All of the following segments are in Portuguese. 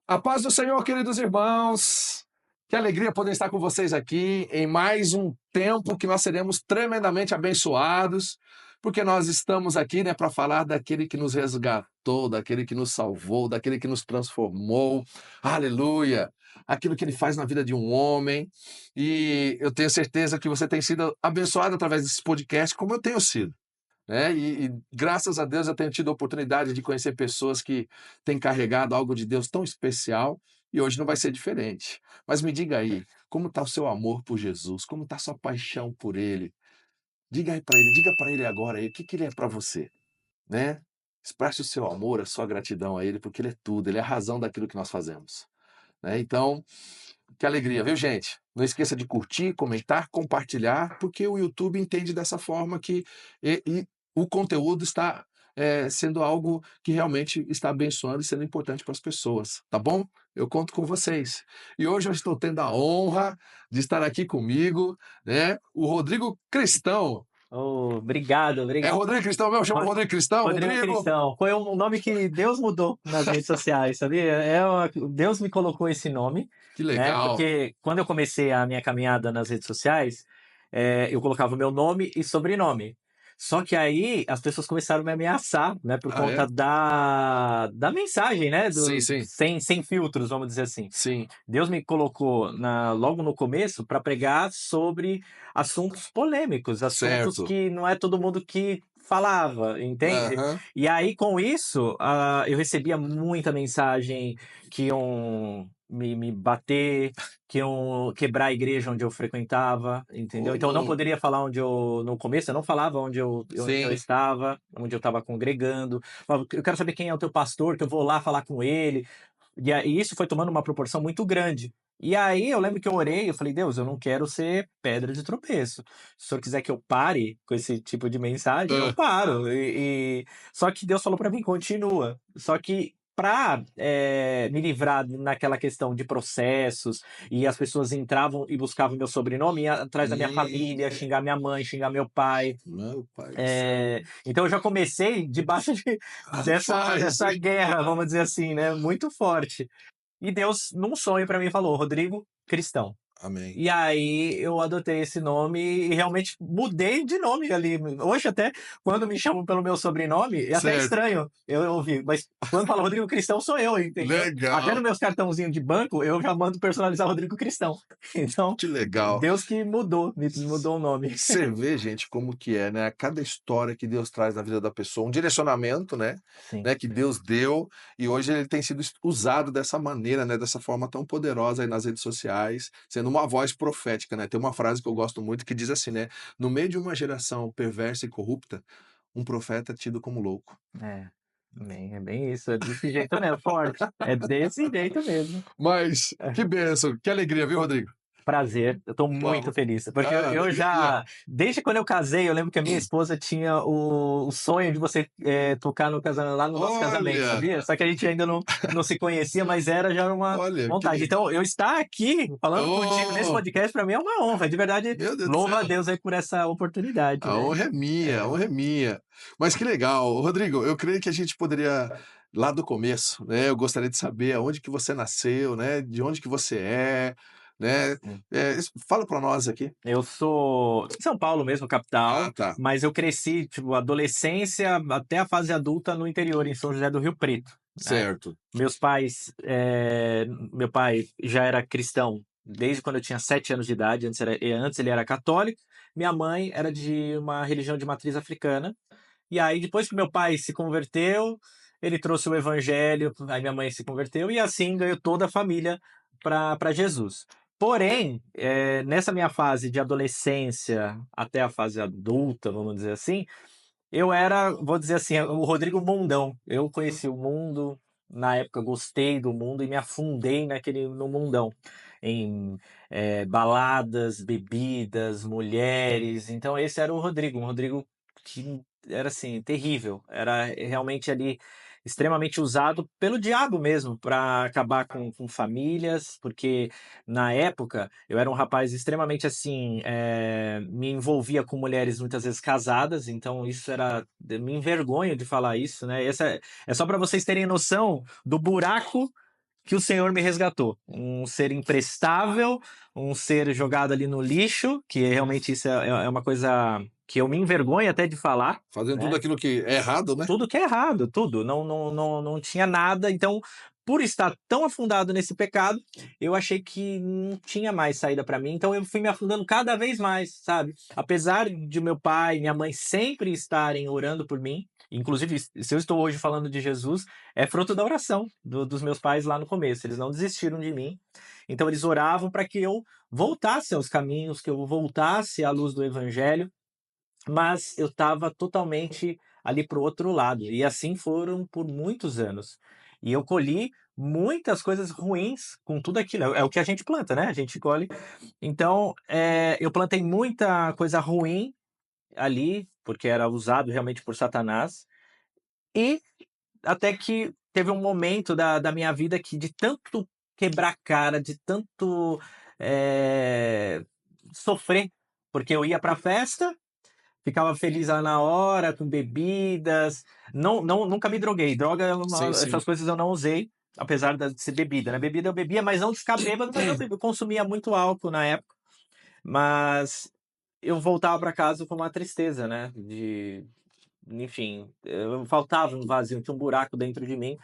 A paz do Senhor, queridos irmãos. Que alegria poder estar com vocês aqui em mais um tempo que nós seremos tremendamente abençoados, porque nós estamos aqui, né, para falar daquele que nos resgatou, daquele que nos salvou, daquele que nos transformou. Aleluia! Aquilo que ele faz na vida de um homem. E eu tenho certeza que você tem sido abençoado através desse podcast, como eu tenho sido, né? E graças a Deus eu tenho tido a oportunidade de conhecer pessoas que têm carregado algo de Deus tão especial e hoje não vai ser diferente. Mas me diga aí, como está o seu amor por Jesus? Como está a sua paixão por Ele? Diga aí para Ele, diga para Ele agora aí, o que que Ele é para você, né? Expresse o seu amor, a sua gratidão a Ele, porque Ele é tudo, Ele é a razão daquilo que nós fazemos, né? Então, que alegria, viu, gente? Não esqueça de curtir, comentar, compartilhar, porque o YouTube entende dessa forma que o conteúdo está sendo algo que realmente está abençoando e sendo importante para as pessoas, tá bom? Eu conto com vocês. E hoje eu estou tendo a honra de estar aqui comigo, né? O Rodrigo Cristão. Oh, obrigado, É obrigado. Rodrigo Cristão mesmo? Chama Rodrigo Cristão? Rodrigo Cristão. Foi um nome que Deus mudou nas redes sociais, sabia? Deus me colocou esse nome, Que né? legal. Porque quando eu comecei a minha caminhada nas redes sociais, eu colocava o meu nome e sobrenome. Só que aí as pessoas começaram a me ameaçar, né? Por Ah, é? conta da mensagem, né? Sim, sim, Sem filtros, vamos dizer assim. sim. Deus me colocou logo no começo para pregar sobre assuntos polêmicos, assuntos Certo. que não é todo mundo que falava, entende? Aham. E aí, com isso, eu recebia muita mensagem que iam me bater, que iam quebrar a igreja onde eu frequentava, Ô, entendeu? Então, eu não louco. poderia falar no começo, eu não falava onde eu Sim. estava, onde eu estava congregando. Falava, eu quero saber quem é o teu pastor, que eu vou lá falar com ele. E isso foi tomando uma proporção muito grande. E aí eu lembro que eu orei, eu falei, Deus, eu não quero ser pedra de tropeço. Se o senhor quiser que eu pare com esse tipo de mensagem, eu Ah, paro. Só que Deus falou para mim, continua. Só que para me livrar naquela questão de processos, e as pessoas entravam e buscavam meu sobrenome, ia atrás da minha família, xingar minha mãe, xingar meu pai. meu pai do céu. Então eu já comecei debaixo Rapaz, dessa guerra, vamos dizer assim, né? Muito forte. E Deus, num sonho para mim, falou: Rodrigo Cristão. amém. E aí eu adotei esse nome e realmente mudei de nome ali. Hoje até, quando me chamam pelo meu sobrenome, é até Certo. estranho eu ouvir. Mas quando fala Rodrigo Cristão, sou eu, entendeu? Até Legal, nos meus cartãozinhos de banco, eu já mando personalizar Rodrigo Cristão. Então, que legal. Deus que mudou, me mudou o nome. Você vê, gente, como que é, né? Cada história que Deus traz na vida da pessoa, um direcionamento, Sim. né, que Deus deu, e hoje ele tem sido usado dessa maneira, né, dessa forma tão poderosa aí nas redes sociais, sendo uma voz profética, né? Tem uma frase que eu gosto muito que diz assim, né? No meio de uma geração perversa e corrupta, um profeta é tido como louco. É bem isso, é desse jeito mesmo, forte. É desse jeito mesmo. Mas que bênção, que alegria, viu, Rodrigo? Prazer, eu tô muito Vamos. feliz, porque Ah, eu alegria. já, desde quando eu casei, eu lembro que a minha esposa tinha o sonho de você tocar no casamento, lá no nosso casamento, Olha, sabia? Só que a gente ainda não se conhecia, mas era já uma olha, que vontade. legal. Então, eu estar aqui falando contigo nesse Oh, podcast, para mim é uma honra, de verdade, meu Deus do louva a céu. Deus aí por essa oportunidade, A né? honra é minha, a É, honra é minha. Mas que legal. Rodrigo, eu creio que a gente poderia, lá do começo, né? Eu gostaria de saber aonde que você nasceu, né? De onde que você é, né? sim. Fala para nós aqui. Eu sou de São Paulo mesmo, Ah, capital, tá. mas eu cresci, tipo, adolescência até a fase adulta no interior, em São José do Rio Preto, né? Certo. Meus pais, meu pai já era cristão desde quando eu tinha 7 anos de idade, antes ele era católico, minha mãe era de uma religião de matriz africana, e aí depois que meu pai se converteu, ele trouxe o evangelho, aí minha mãe se converteu, e assim ganhou toda a família para Jesus. Porém, nessa minha fase de adolescência até a fase adulta, vamos dizer assim, eu era, vou dizer assim, o Rodrigo Mundão. Eu conheci o mundo, na época gostei do mundo e me afundei no mundão. Em baladas, bebidas, mulheres. Então esse era o Rodrigo, um Rodrigo que era assim, terrível. Era realmente ali extremamente usado pelo diabo mesmo para acabar com famílias, porque na época eu era um rapaz extremamente assim, me envolvia com mulheres muitas vezes casadas, então isso era, me envergonho de falar isso, né? Essa é só para vocês terem noção do buraco que o Senhor me resgatou. Um ser imprestável, um ser jogado ali no lixo, que realmente isso é uma coisa que eu me envergonho até de falar, Fazendo tudo né? aquilo que é errado, né? Tudo que é errado, tudo. Não tinha nada. Então, por estar tão afundado nesse pecado, eu achei que não tinha mais saída para mim. Então, eu fui me afundando cada vez mais, sabe? Apesar de meu pai e minha mãe sempre estarem orando por mim, inclusive, se eu estou hoje falando de Jesus, é fruto da oração dos meus pais lá no começo. Eles não desistiram de mim. Então, eles oravam para que eu voltasse aos caminhos, que eu voltasse à luz do evangelho, mas eu estava totalmente ali para o outro lado. E assim foram por muitos anos. E eu colhi muitas coisas ruins com tudo aquilo. É o que a gente planta, né? A gente colhe. Então, eu plantei muita coisa ruim ali, porque era usado realmente por Satanás. E até que teve um momento da minha vida que, de tanto quebrar cara, de tanto sofrer, porque eu ia para a festa, ficava feliz lá na hora, com bebidas. Nunca me droguei. Sim, sim. Essas coisas eu não usei, apesar de ser bebida, né? Bebida eu bebia, mas não de ficar bêbado, mas eu consumia muito álcool na época. Mas eu voltava para casa com uma tristeza, né? Enfim, faltava um vazio, tinha um buraco dentro de mim.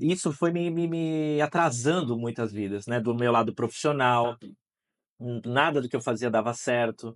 Isso foi me atrasando muitas vidas, né? Do meu lado profissional, nada do que eu fazia dava certo.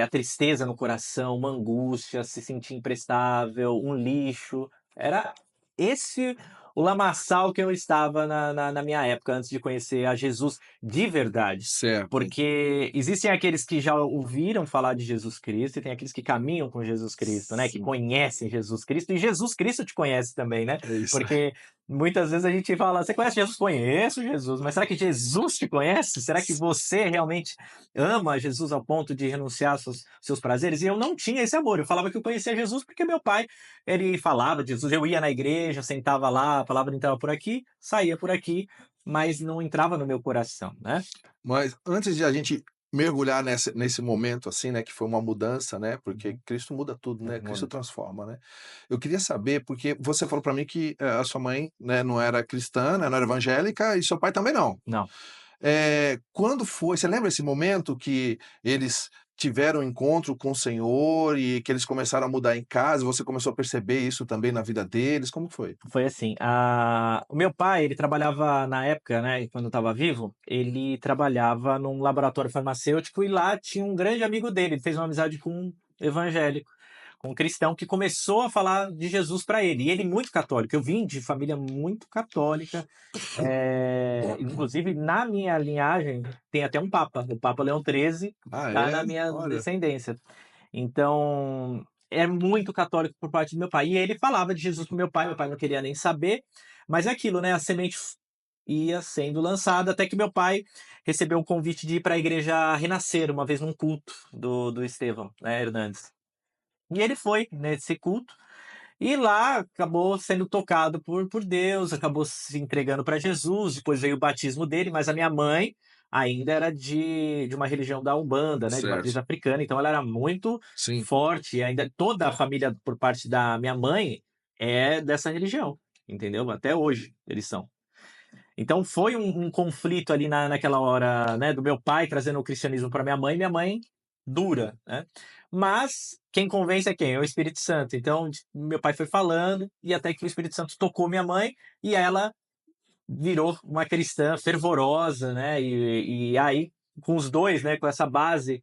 A tristeza no coração, uma angústia, se sentir imprestável, um lixo. Era esse o lamaçal que eu estava na minha época, antes de conhecer a Jesus de verdade. Certo. Porque existem aqueles que já ouviram falar de Jesus Cristo e tem aqueles que caminham com Jesus Cristo, né? Que Sim. conhecem Jesus Cristo, e Jesus Cristo te conhece também, né? É isso. Porque muitas vezes a gente fala, você conhece Jesus? Conheço Jesus, mas será que Jesus te conhece? Será que você realmente ama Jesus ao ponto de renunciar aos seus prazeres? E eu não tinha esse amor. Eu falava que eu conhecia Jesus porque meu pai, ele falava de Jesus. Eu ia na igreja, sentava lá, a palavra entrava por aqui, saía por aqui, mas não entrava no meu coração, né? Mas antes de a gente mergulhar nesse momento, assim, né, que foi uma mudança, né, porque Cristo muda tudo, né, Cristo transforma, né. Eu queria saber, porque você falou para mim que a sua mãe, né, não era cristã, né, não era evangélica, e seu pai também não. Não. Quando foi, você lembra esse momento que eles tiveram um encontro com o Senhor e que eles começaram a mudar em casa, você começou a perceber isso também na vida deles, como foi? Foi assim, o meu pai, ele trabalhava na época, né, quando estava vivo, ele trabalhava num laboratório farmacêutico e lá tinha um grande amigo dele, ele fez uma amizade com um evangélico, com um cristão que começou a falar de Jesus para ele. E ele muito católico, eu vim de família muito católica, inclusive na minha linhagem tem até um papa, o Papa Leão XIII Ah, tá é? na minha Olha. descendência. Então, é muito católico por parte do meu pai. E ele falava de Jesus pro meu pai não queria nem saber, mas é aquilo, né? A semente ia sendo lançada até que meu pai recebeu um convite de ir para a igreja Renascer, uma vez num culto do Estevão, né, Hernandes. E ele foi nesse culto e lá acabou sendo tocado por Deus, acabou se entregando para Jesus, depois veio o batismo dele, mas a minha mãe ainda era de uma religião da Umbanda, né, de matriz Certo. africana, então ela era muito Sim. forte, e ainda toda a família por parte da minha mãe é dessa religião, entendeu? Até hoje eles são. Então foi um conflito ali naquela hora, né, do meu pai trazendo o cristianismo para minha mãe dura, né? Mas quem convence é quem? É o Espírito Santo. Então meu pai foi falando e até que o Espírito Santo tocou minha mãe e ela virou uma cristã fervorosa, né? E aí com os dois, né, com essa base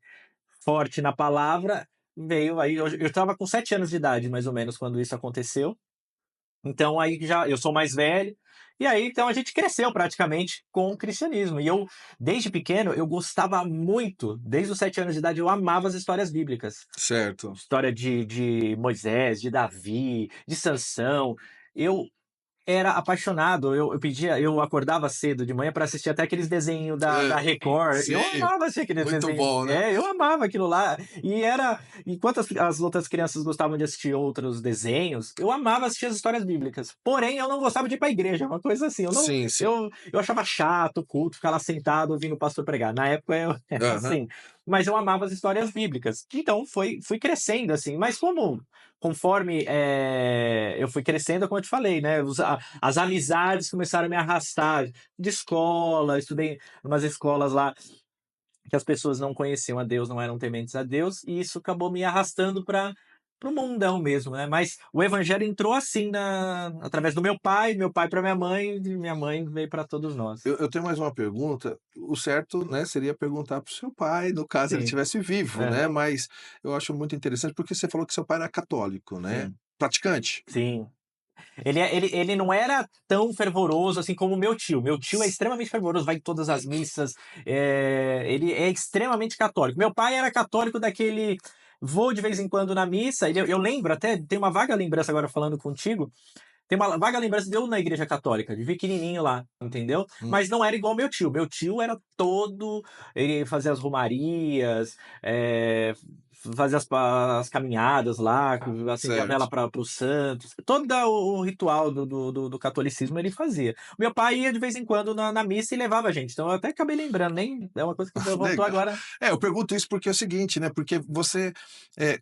forte na palavra, veio aí. Eu estava com 7 anos de idade, mais ou menos, quando isso aconteceu. Então aí já eu sou mais velho, e aí então a gente cresceu praticamente com o cristianismo. E eu, desde pequeno, eu gostava muito, desde os 7 anos de idade, eu amava as histórias bíblicas. Certo. História de Moisés, de Davi, de Sansão. Eu era apaixonado, eu acordava cedo de manhã para assistir até aqueles desenhos da Record. Sim, Eu amava assistir aqueles muito desenhos. bom, né? Eu amava aquilo lá. Enquanto as outras crianças gostavam de assistir outros desenhos, eu amava assistir as histórias bíblicas. Porém, eu não gostava de ir para a igreja, uma coisa assim. Eu não, Sim, sim. eu achava chato o culto, ficar lá sentado ouvindo o pastor pregar. Na época eu era Aham. assim. mas eu amava as histórias bíblicas. Então fui crescendo assim, mas conforme eu fui crescendo, como eu te falei, né? As amizades começaram a me arrastar de escola, estudei em umas escolas lá que as pessoas não conheciam a Deus, não eram tementes a Deus, e isso acabou me arrastando para o mundão mesmo, né? Mas o evangelho entrou assim através do meu pai para minha mãe, e minha mãe veio para todos nós. Eu tenho mais uma pergunta. O certo, né, seria perguntar para o seu pai, no caso ele Sim. estivesse vivo, né? Aham. Mas eu acho muito interessante porque você falou que seu pai era católico, né? Sim. Praticante. Sim. Ele não era tão fervoroso assim como o meu tio. Meu tio é extremamente fervoroso, vai em todas as missas, ele é extremamente católico. Meu pai era católico daquele. Vou de vez em quando na missa. Eu lembro até, tem uma vaga lembrança agora falando contigo. Tem uma vaga lembrança de eu na igreja católica, de pequenininho lá, entendeu? Hum, Mas não era igual meu tio. Meu tio era todo. Ele fazia as romarias, fazia as caminhadas lá, acendia a vela certo. para os santos. Todo o ritual do catolicismo ele fazia. Meu pai ia de vez em quando na missa e levava a gente. Então eu até acabei lembrando, nem é uma coisa que voltou Legal. agora. Eu pergunto isso porque é o seguinte, né? Porque você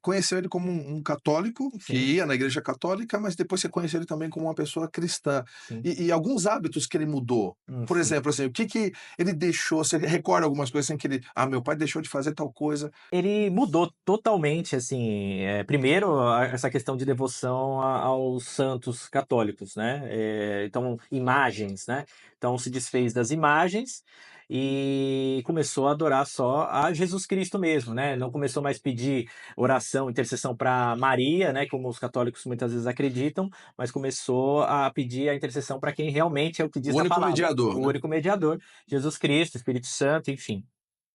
conheceu ele como um católico que Sim, ia na igreja católica, mas depois você conheceu ele também como uma pessoa cristã. sim. E alguns hábitos que ele mudou. Por Sim. exemplo, assim, o que que ele deixou? Você recorda algumas coisas assim que ele, meu pai deixou de fazer tal coisa. Ele mudou totalmente, assim, primeiro essa questão de devoção aos santos católicos, né? Então, imagens, né? Então se desfez das imagens e começou a adorar só a Jesus Cristo mesmo, né? Não começou mais a pedir oração, intercessão para Maria, né? Como os católicos muitas vezes acreditam, mas começou a pedir a intercessão para quem realmente é o que O diz na único palavra, mediador, o né? único mediador, Jesus Cristo, Espírito Santo, enfim.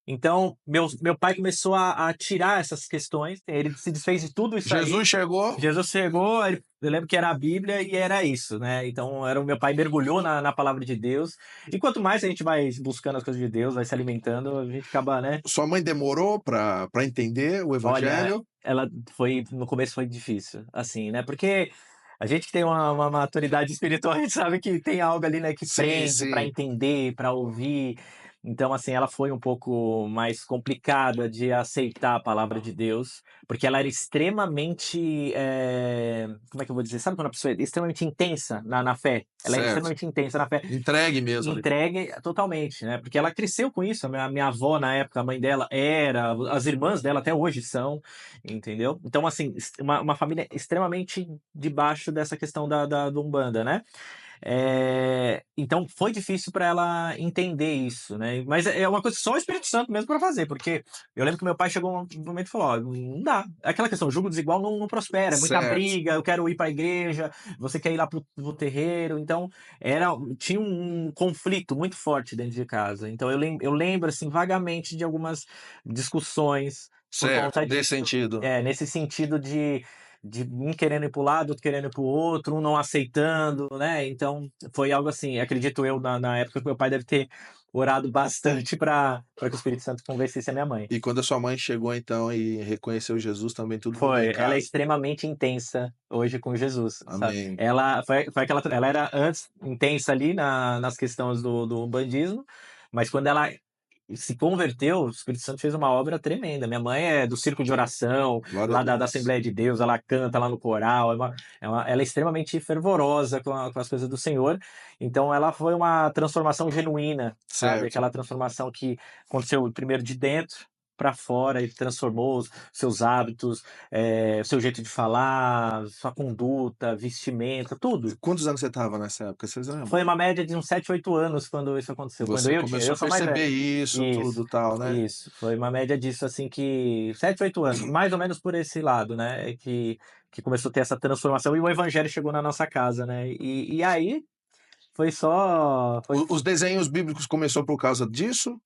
Então, meu pai começou a tirar essas questões, ele se desfez de tudo isso aí. Jesus chegou. Jesus chegou, eu lembro que era a Bíblia e era isso, né? Então, era o meu pai mergulhou na palavra de Deus. E quanto mais a gente vai buscando as coisas de Deus, vai se alimentando, a gente acaba, né? Sua mãe demorou para entender o Olha, evangelho? ela no começo foi difícil, assim, né? Porque a gente que tem uma maturidade espiritual, a gente sabe que tem algo ali, né, que Sim, prende para sim. entender, para ouvir. Então, assim, ela foi um pouco mais complicada de aceitar a palavra de Deus, porque ela era extremamente, como é que eu vou dizer? Sabe quando a pessoa é extremamente intensa na fé? Ela é Certo. extremamente intensa na fé. Entregue mesmo ali. Entregue totalmente, né, porque ela cresceu com isso, a minha avó na época, a mãe dela era, as irmãs dela até hoje são, entendeu? Então assim, uma família extremamente debaixo dessa questão da Umbanda, né. Então foi difícil para ela entender isso, né, mas é uma coisa que só o Espírito Santo mesmo para fazer, porque eu lembro que meu pai chegou um momento e falou: "Ó, não dá". É aquela questão, jugo desigual não prospera, é muita Certo. briga, eu quero ir para a igreja, você quer ir lá para o terreiro, então era tinha um conflito muito forte dentro de casa. Então eu lembro, assim, vagamente de algumas discussões por Certo, conta nesse disso. sentido. Nesse sentido de um querendo ir para o lado, outro querendo ir para o outro, um não aceitando, né. Então foi algo assim, acredito eu, na época que meu pai deve ter orado bastante para que o Espírito Santo convencesse a minha mãe. E quando a sua mãe chegou então e reconheceu Jesus, também tudo mudou em Foi, ela é casa. extremamente intensa hoje com Jesus, sabe. Amém. Ela foi aquela, ela era antes intensa ali nas questões do umbandismo, mas quando ela se converteu, o Espírito Santo fez uma obra tremenda. Minha mãe é do círculo de oração, Glória a lá da Deus. Assembleia de Deus, ela canta lá no coral, ela é extremamente fervorosa com as coisas do Senhor, então ela foi uma transformação genuína, sabe, Certo. aquela transformação que aconteceu primeiro de dentro para fora e transformou os seus hábitos, o seu jeito de falar, sua conduta, vestimenta, tudo. Quantos anos você estava nessa época, vocês lembram? Foi uma média de uns 7, 8 anos quando isso aconteceu, quando Você começou eu a sou mais velho. perceber isso Isso, tudo, tal, né? isso, foi uma média disso, assim, que 7, 8 anos, mais ou menos por esse lado, né, que começou a ter essa transformação e o evangelho chegou na nossa casa, né, e aí foi só foi O os desenhos bíblicos começou por causa disso?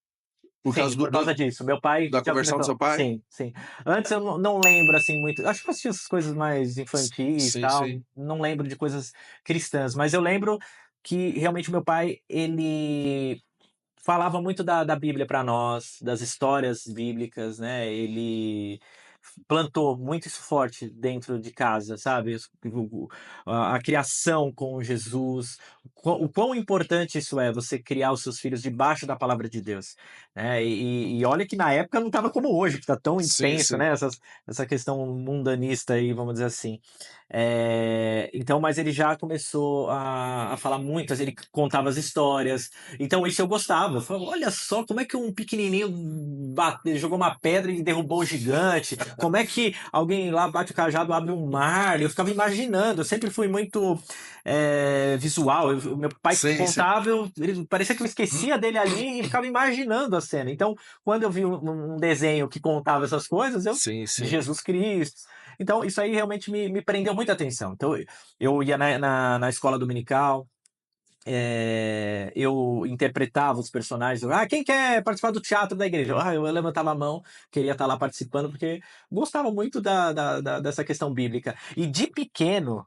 Por causa sim, do por causa disso, meu pai da já conversão do começou seu pai? sim, sim. Antes eu não lembro, assim, muito, acho que eu assistia essas coisas mais infantis, Sim, tal, sim. não lembro de coisas cristãs, mas eu lembro que realmente meu pai, ele falava muito da Bíblia para nós, das histórias bíblicas, né, ele plantou muito isso forte dentro de casa, sabe? A criação com Jesus, o quão importante isso é, você criar os seus filhos debaixo da palavra de Deus, né? E olha que na época não estava como hoje, que está tão Sim, intenso, sim. né? Essa questão mundanista aí, vamos dizer assim. Então, mas ele já começou a falar muitas, ele contava as histórias, então isso eu gostava. Eu falava, olha só como é que um pequenininho jogou uma pedra e derrubou o gigante, como é que alguém lá bate o cajado, abre um mar. Eu ficava imaginando, eu sempre fui muito visual. Meu pai Sim, sim. contava, ele, parecia que eu esquecia dele ali e ficava imaginando a cena. Então, quando eu vi um desenho que contava essas coisas, Sim, de sim. Jesus Cristo. Então, isso aí realmente me prendeu muita atenção. Então, eu ia na escola dominical, eu interpretava os personagens. Ah, quem quer participar do teatro da igreja? Ah, eu levantava a mão, queria estar lá participando, porque gostava muito dessa questão bíblica. E de pequeno,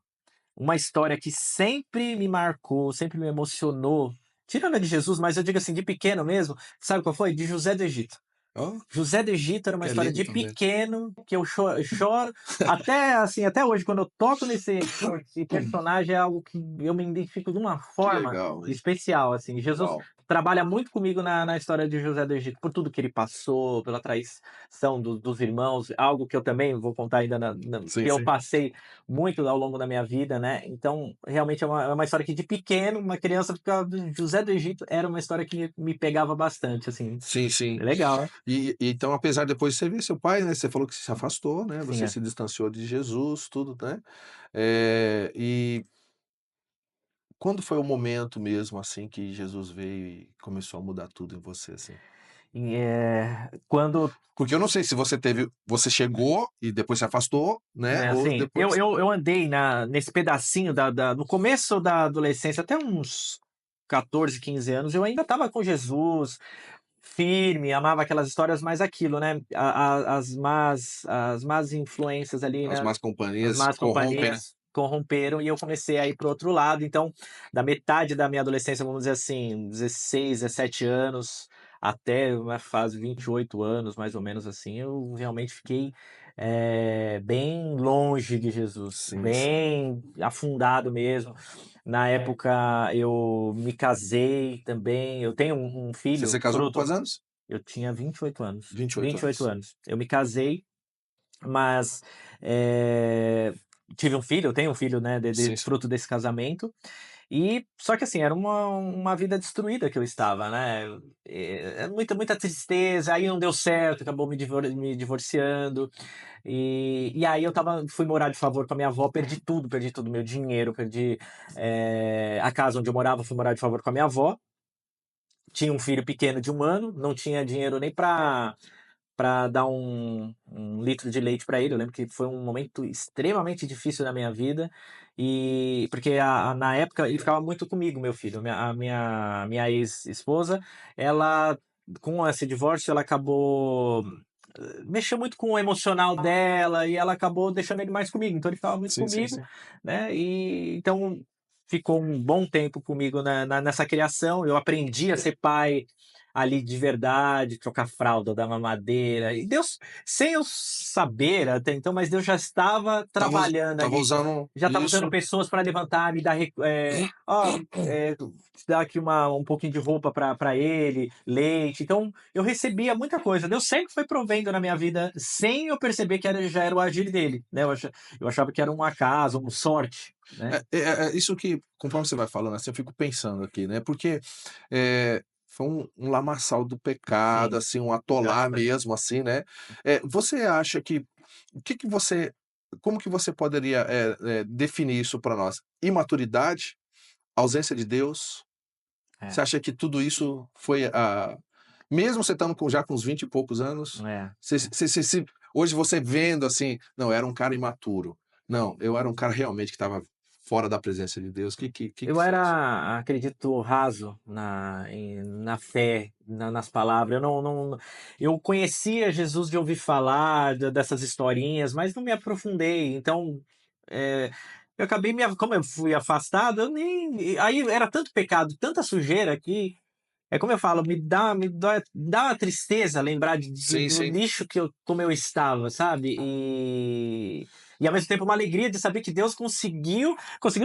uma história que sempre me marcou, sempre me emocionou, tirando a de Jesus, mas eu digo assim, de pequeno mesmo, sabe qual foi? De José do Egito. Oh, José do Egito era uma que é história lindo de também. pequeno que eu choro até assim, até hoje quando eu toco nesse personagem é algo que eu me identifico de uma Que forma legal, hein? especial, assim. Jesus Uau. trabalha muito comigo na história de José do Egito, por tudo que ele passou, pela traição dos irmãos, algo que eu também vou contar ainda Sim, que eu sim. passei muito ao longo da minha vida, né? Então, realmente é uma história que de pequeno, uma criança, José do Egito era uma história que me pegava bastante, assim. Sim, sim. Legal, né? E então, apesar depois de você ver seu pai, né, você falou que se afastou, né, Sim, você é. se distanciou de Jesus, tudo, né, e quando foi o momento mesmo, assim, que Jesus veio e começou a mudar tudo em você, assim? Quando, Porque eu não sei se você chegou e depois se afastou, né, né, ou assim, eu, depois eu, eu andei nesse pedacinho no começo da adolescência, até uns 14, 15 anos, eu ainda estava com Jesus, firme, amava aquelas histórias, mas aquilo, né? As más influências ali, as né? más As companhias más corrompem, né? companhias corromperam e eu comecei a ir para o outro lado. Então, da metade da minha adolescência, vamos dizer assim, 16, 17 anos, até uma fase 28 anos, mais ou menos assim, eu realmente fiquei bem longe de Jesus, Sim, sim. bem afundado mesmo. Na época eu me casei também. Eu tenho um Você filho, se casou com fruto. quantos anos? Eu tinha 28 anos. 28 28 anos. anos. Eu me casei, mas tive um filho, eu tenho um filho, né, Sim, sim. fruto desse casamento. E só que assim, era uma vida destruída que eu estava, né? Muita, muita tristeza, aí não deu certo, acabou me divorciando. E aí fui morar de favor com a minha avó, perdi tudo, meu dinheiro, perdi a casa onde eu morava, fui morar de favor com a minha avó. Tinha um filho pequeno de 1 ano, não tinha dinheiro nem para dar um litro de leite para ele. Eu lembro que foi um momento extremamente difícil na minha vida, e porque na época ele ficava muito comigo, meu filho. A minha ex-esposa, ela, com esse divórcio, ela acabou mexeu muito com o emocional dela e ela acabou deixando ele mais comigo. Então ele ficava muito Sim, sim, comigo, sim. né? E então ficou um bom tempo comigo nessa criação. Eu aprendi a ser pai ali de verdade, trocar fralda, dar mamadeira. E Deus, sem eu saber até então, mas Deus já estava Tava us trabalhando estava ali. usando Já estava usando isso. pessoas para levantar, me dar, dar aqui um pouquinho de roupa para ele, leite. Então, eu recebia muita coisa. Deus sempre foi provendo na minha vida, sem eu perceber que já era o agir dele, né? Eu achava que era um acaso, uma sorte, né? Isso que, conforme você vai falando assim, eu fico pensando aqui, né, porque, foi um lamaçal do pecado, Sim, assim, um atolar mesmo, assim, né. Você acha que o que que você como que você poderia, definir isso para nós? Imaturidade? Ausência de Deus? é, Você acha que tudo isso foi a mesmo você estando já com uns 20 e poucos anos, é. você hoje você vendo assim: "Não, eu era um cara imaturo. Não, eu era um cara realmente que estava fora da presença de Deus". Que Eu você acha? era, acredito, raso na fé, nas palavras. Eu conhecia Jesus de ouvir falar dessas historinhas, mas não me aprofundei. Então, é, eu acabei como eu fui afastado, eu nem. Aí era tanto pecado, tanta sujeira aqui. é como eu falo, dá uma tristeza lembrar Sim, do sim. lixo como eu estava, sabe? E ao mesmo tempo uma alegria de saber que Deus conseguiu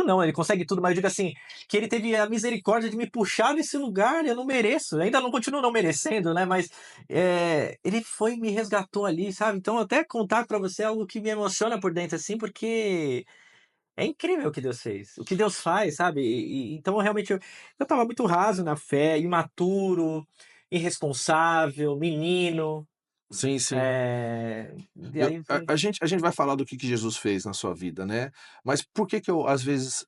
não, ele consegue tudo, mas eu digo assim, que ele teve a misericórdia de me puxar desse lugar, eu não mereço, ainda não continuo não merecendo, né? Mas ele foi e me resgatou ali, sabe? Então até contar pra você é algo que me emociona por dentro, assim, porque é incrível o que Deus fez, o que Deus faz, sabe? Então, realmente, eu tava muito raso na fé, imaturo, irresponsável, menino. Sim, sim. E aí foi. A gente vai falar do que Jesus fez na sua vida, né? Mas por que que eu, às vezes,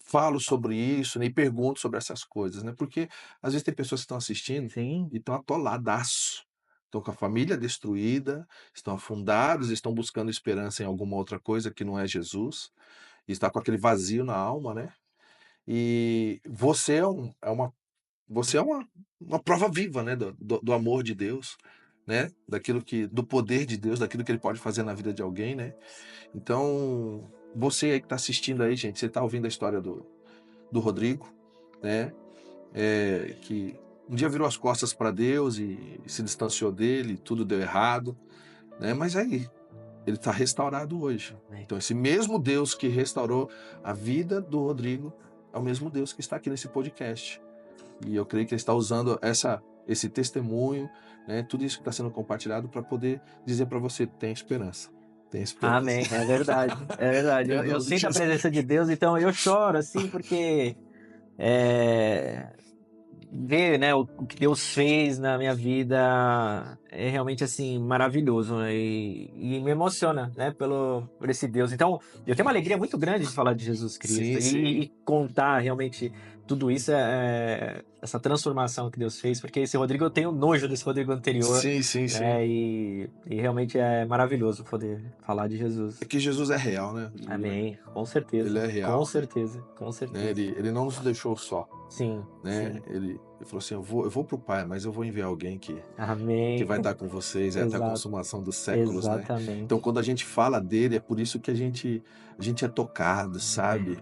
falo sobre isso, né, e pergunto sobre essas coisas, né? Porque às vezes tem pessoas que estão assistindo Sim, e estão atoladaço, estão com a família destruída, estão afundados, estão buscando esperança em alguma outra coisa que não é Jesus, e está com aquele vazio na alma, né? E você você é uma prova viva, né, do amor de Deus, né? Do poder de Deus, daquilo que Ele pode fazer na vida de alguém, né? Então, você aí que está assistindo aí, gente, você está ouvindo a história do Rodrigo, né? Que um dia virou as costas para Deus e se distanciou dele, tudo deu errado, né? Mas aí, ele está restaurado hoje. amém. Então, esse mesmo Deus que restaurou a vida do Rodrigo é o mesmo Deus que está aqui nesse podcast. E eu creio que ele está usando esse testemunho, né? Tudo isso que está sendo compartilhado para poder dizer para você: tem esperança. Tem esperança. Amém, é verdade, é verdade. Em Eu nome de sinto a Jesus. presença de Deus, então eu choro, assim, porque é, ver, né, o que Deus fez na minha vida é realmente assim maravilhoso, né? E me emociona, né, por esse Deus. Então, eu tenho uma alegria muito grande de falar de Jesus Cristo Sim, sim. e contar realmente tudo isso, essa transformação que Deus fez, porque esse Rodrigo eu tenho nojo desse Rodrigo anterior, Sim, sim, sim. né? E realmente é maravilhoso poder falar de É Jesus. que Jesus é real, né? Amém. Com Ele certeza, é com real, certeza, com né? certeza. Ele não nos deixou só, Sim, né? sim. Ele falou assim: eu vou para o Pai, mas eu vou enviar alguém que Amém. vai estar com vocês até a Exato. consumação dos séculos, né? Então, Exatamente. quando a gente fala dele, é por isso que a gente é tocado, É. sabe?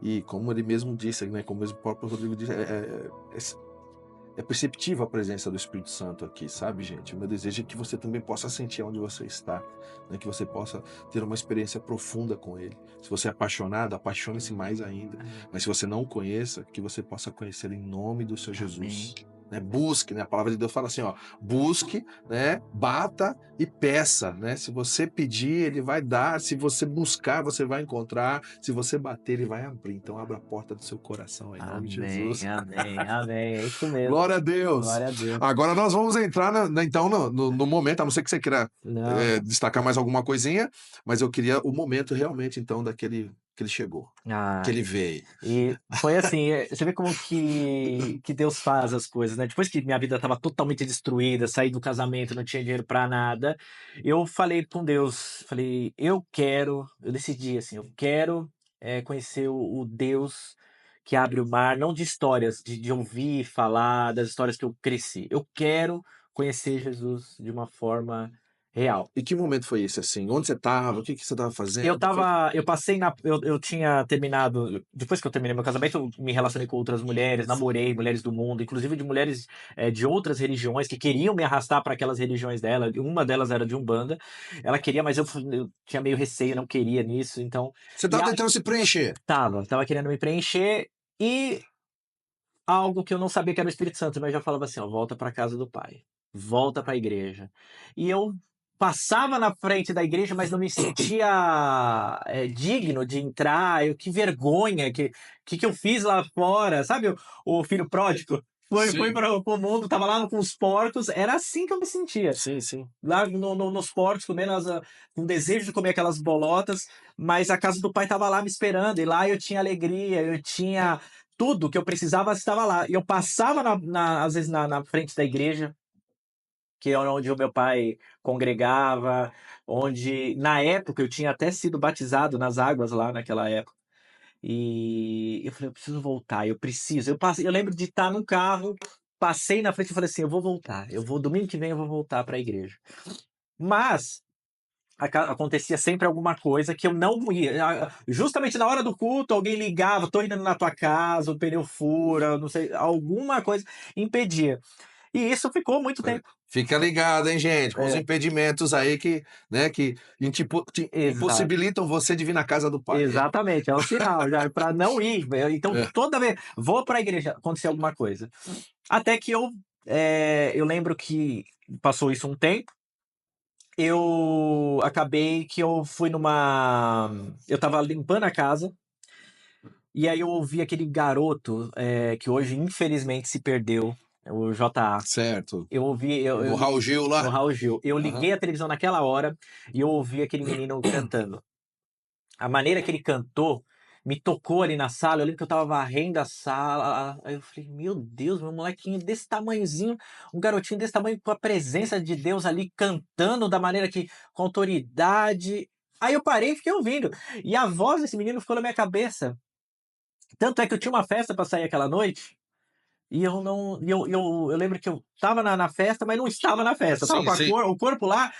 E como ele mesmo disse, né? Como o próprio Rodrigo disse, é perceptível a presença do Espírito Santo aqui, sabe, gente? O meu desejo é que você também possa sentir onde você está, né? Que você possa ter uma experiência profunda com Ele. Se você é apaixonado, apaixone-se mais ainda. Mas se você não o conheça, que você possa conhecer em nome do Senhor Jesus. Amém. Né? Busque, né? A palavra de Deus fala assim, ó, busque, né? Bata e peça, né? Se você pedir, Ele vai dar. Se você buscar, você vai encontrar. Se você bater, Ele vai abrir. Então abra a porta do seu coração em nome de Amém. Jesus. Amém. Amém. É isso mesmo. Glória a Deus. Glória a Deus. Agora nós vamos entrar então no momento, a não ser que você queira Não, não. destacar mais alguma coisinha, mas eu queria o momento realmente então daquele que ele chegou, que Ah, ele veio. e foi assim, você vê como que Deus faz as coisas, né? Depois que minha vida estava totalmente destruída, saí do casamento, não tinha dinheiro para nada, eu falei com Deus, falei, eu decidi assim, eu quero conhecer o Deus que abre o mar, não de histórias, de ouvir falar das histórias que eu cresci. Eu quero conhecer Jesus de uma forma real. E que momento foi esse assim? Onde você estava? O que você estava Eu fazendo? tava, eu passei na, eu tinha terminado, depois que eu terminei meu casamento, eu me relacionei com outras mulheres, namorei mulheres do mundo, inclusive de mulheres de outras religiões que queriam me arrastar para aquelas religiões dela. Uma delas era de Umbanda, ela queria, mas eu tinha meio receio, não queria nisso, então. Você E estava aí, tentando se preencher. tava querendo me preencher e algo que eu não sabia que era o Espírito Santo, mas já falava assim, ó, volta para casa do Pai, volta para a igreja. E eu passava na frente da igreja, mas não me sentia digno de entrar. Que vergonha, que eu fiz lá fora, sabe? O filho pródigo foi Sim, para o mundo, tava lá com os porcos. Era assim que eu me sentia. sim, sim. Lá nos porcos, comendo com desejo de comer aquelas bolotas, mas a casa do pai estava lá me esperando, e lá eu tinha alegria, eu tinha tudo que eu precisava estava lá. E eu passava, às vezes, na frente da igreja, que era onde o meu pai congregava, onde, na época, eu tinha até sido batizado nas águas lá naquela época. E eu falei, eu preciso voltar, eu preciso. Eu lembro de estar no carro, passei na frente e falei assim, eu vou voltar, domingo que vem eu vou voltar para a igreja. Mas acontecia sempre alguma coisa que eu não ia. Justamente na hora do culto, alguém ligava, tô indo na tua casa, o pneu fura, não sei, alguma coisa impedia. E isso ficou muito tempo. Fica ligado, hein, gente, com os É, impedimentos aí que, né, que exato. impossibilitam você de vir na casa do pai. Exatamente, é um sinal já para não ir. Então, É, toda vez vou para a igreja, acontecer alguma coisa. Até que eu lembro que passou isso um tempo, eu acabei que eu fui eu estava limpando a casa, e aí eu ouvi aquele garoto, que hoje infelizmente se perdeu, o JA. certo. Eu ouvi, O Raul Gil no lá? Raul Gil. Eu Aham. liguei a televisão naquela hora e eu ouvi aquele menino cantando. A maneira que ele cantou me tocou ali na sala. Eu lembro que eu estava varrendo a sala. Aí eu falei, meu Deus, meu molequinho desse tamanhozinho, um garotinho desse tamanho, com a presença de Deus ali cantando da maneira que, com autoridade. Aí eu parei e fiquei ouvindo. E a voz desse menino ficou na minha cabeça. Tanto é que eu tinha uma festa para sair aquela noite. E eu não. Eu lembro que eu estava na festa, mas não estava na festa. Eu estava Sim, com sim. o corpo lá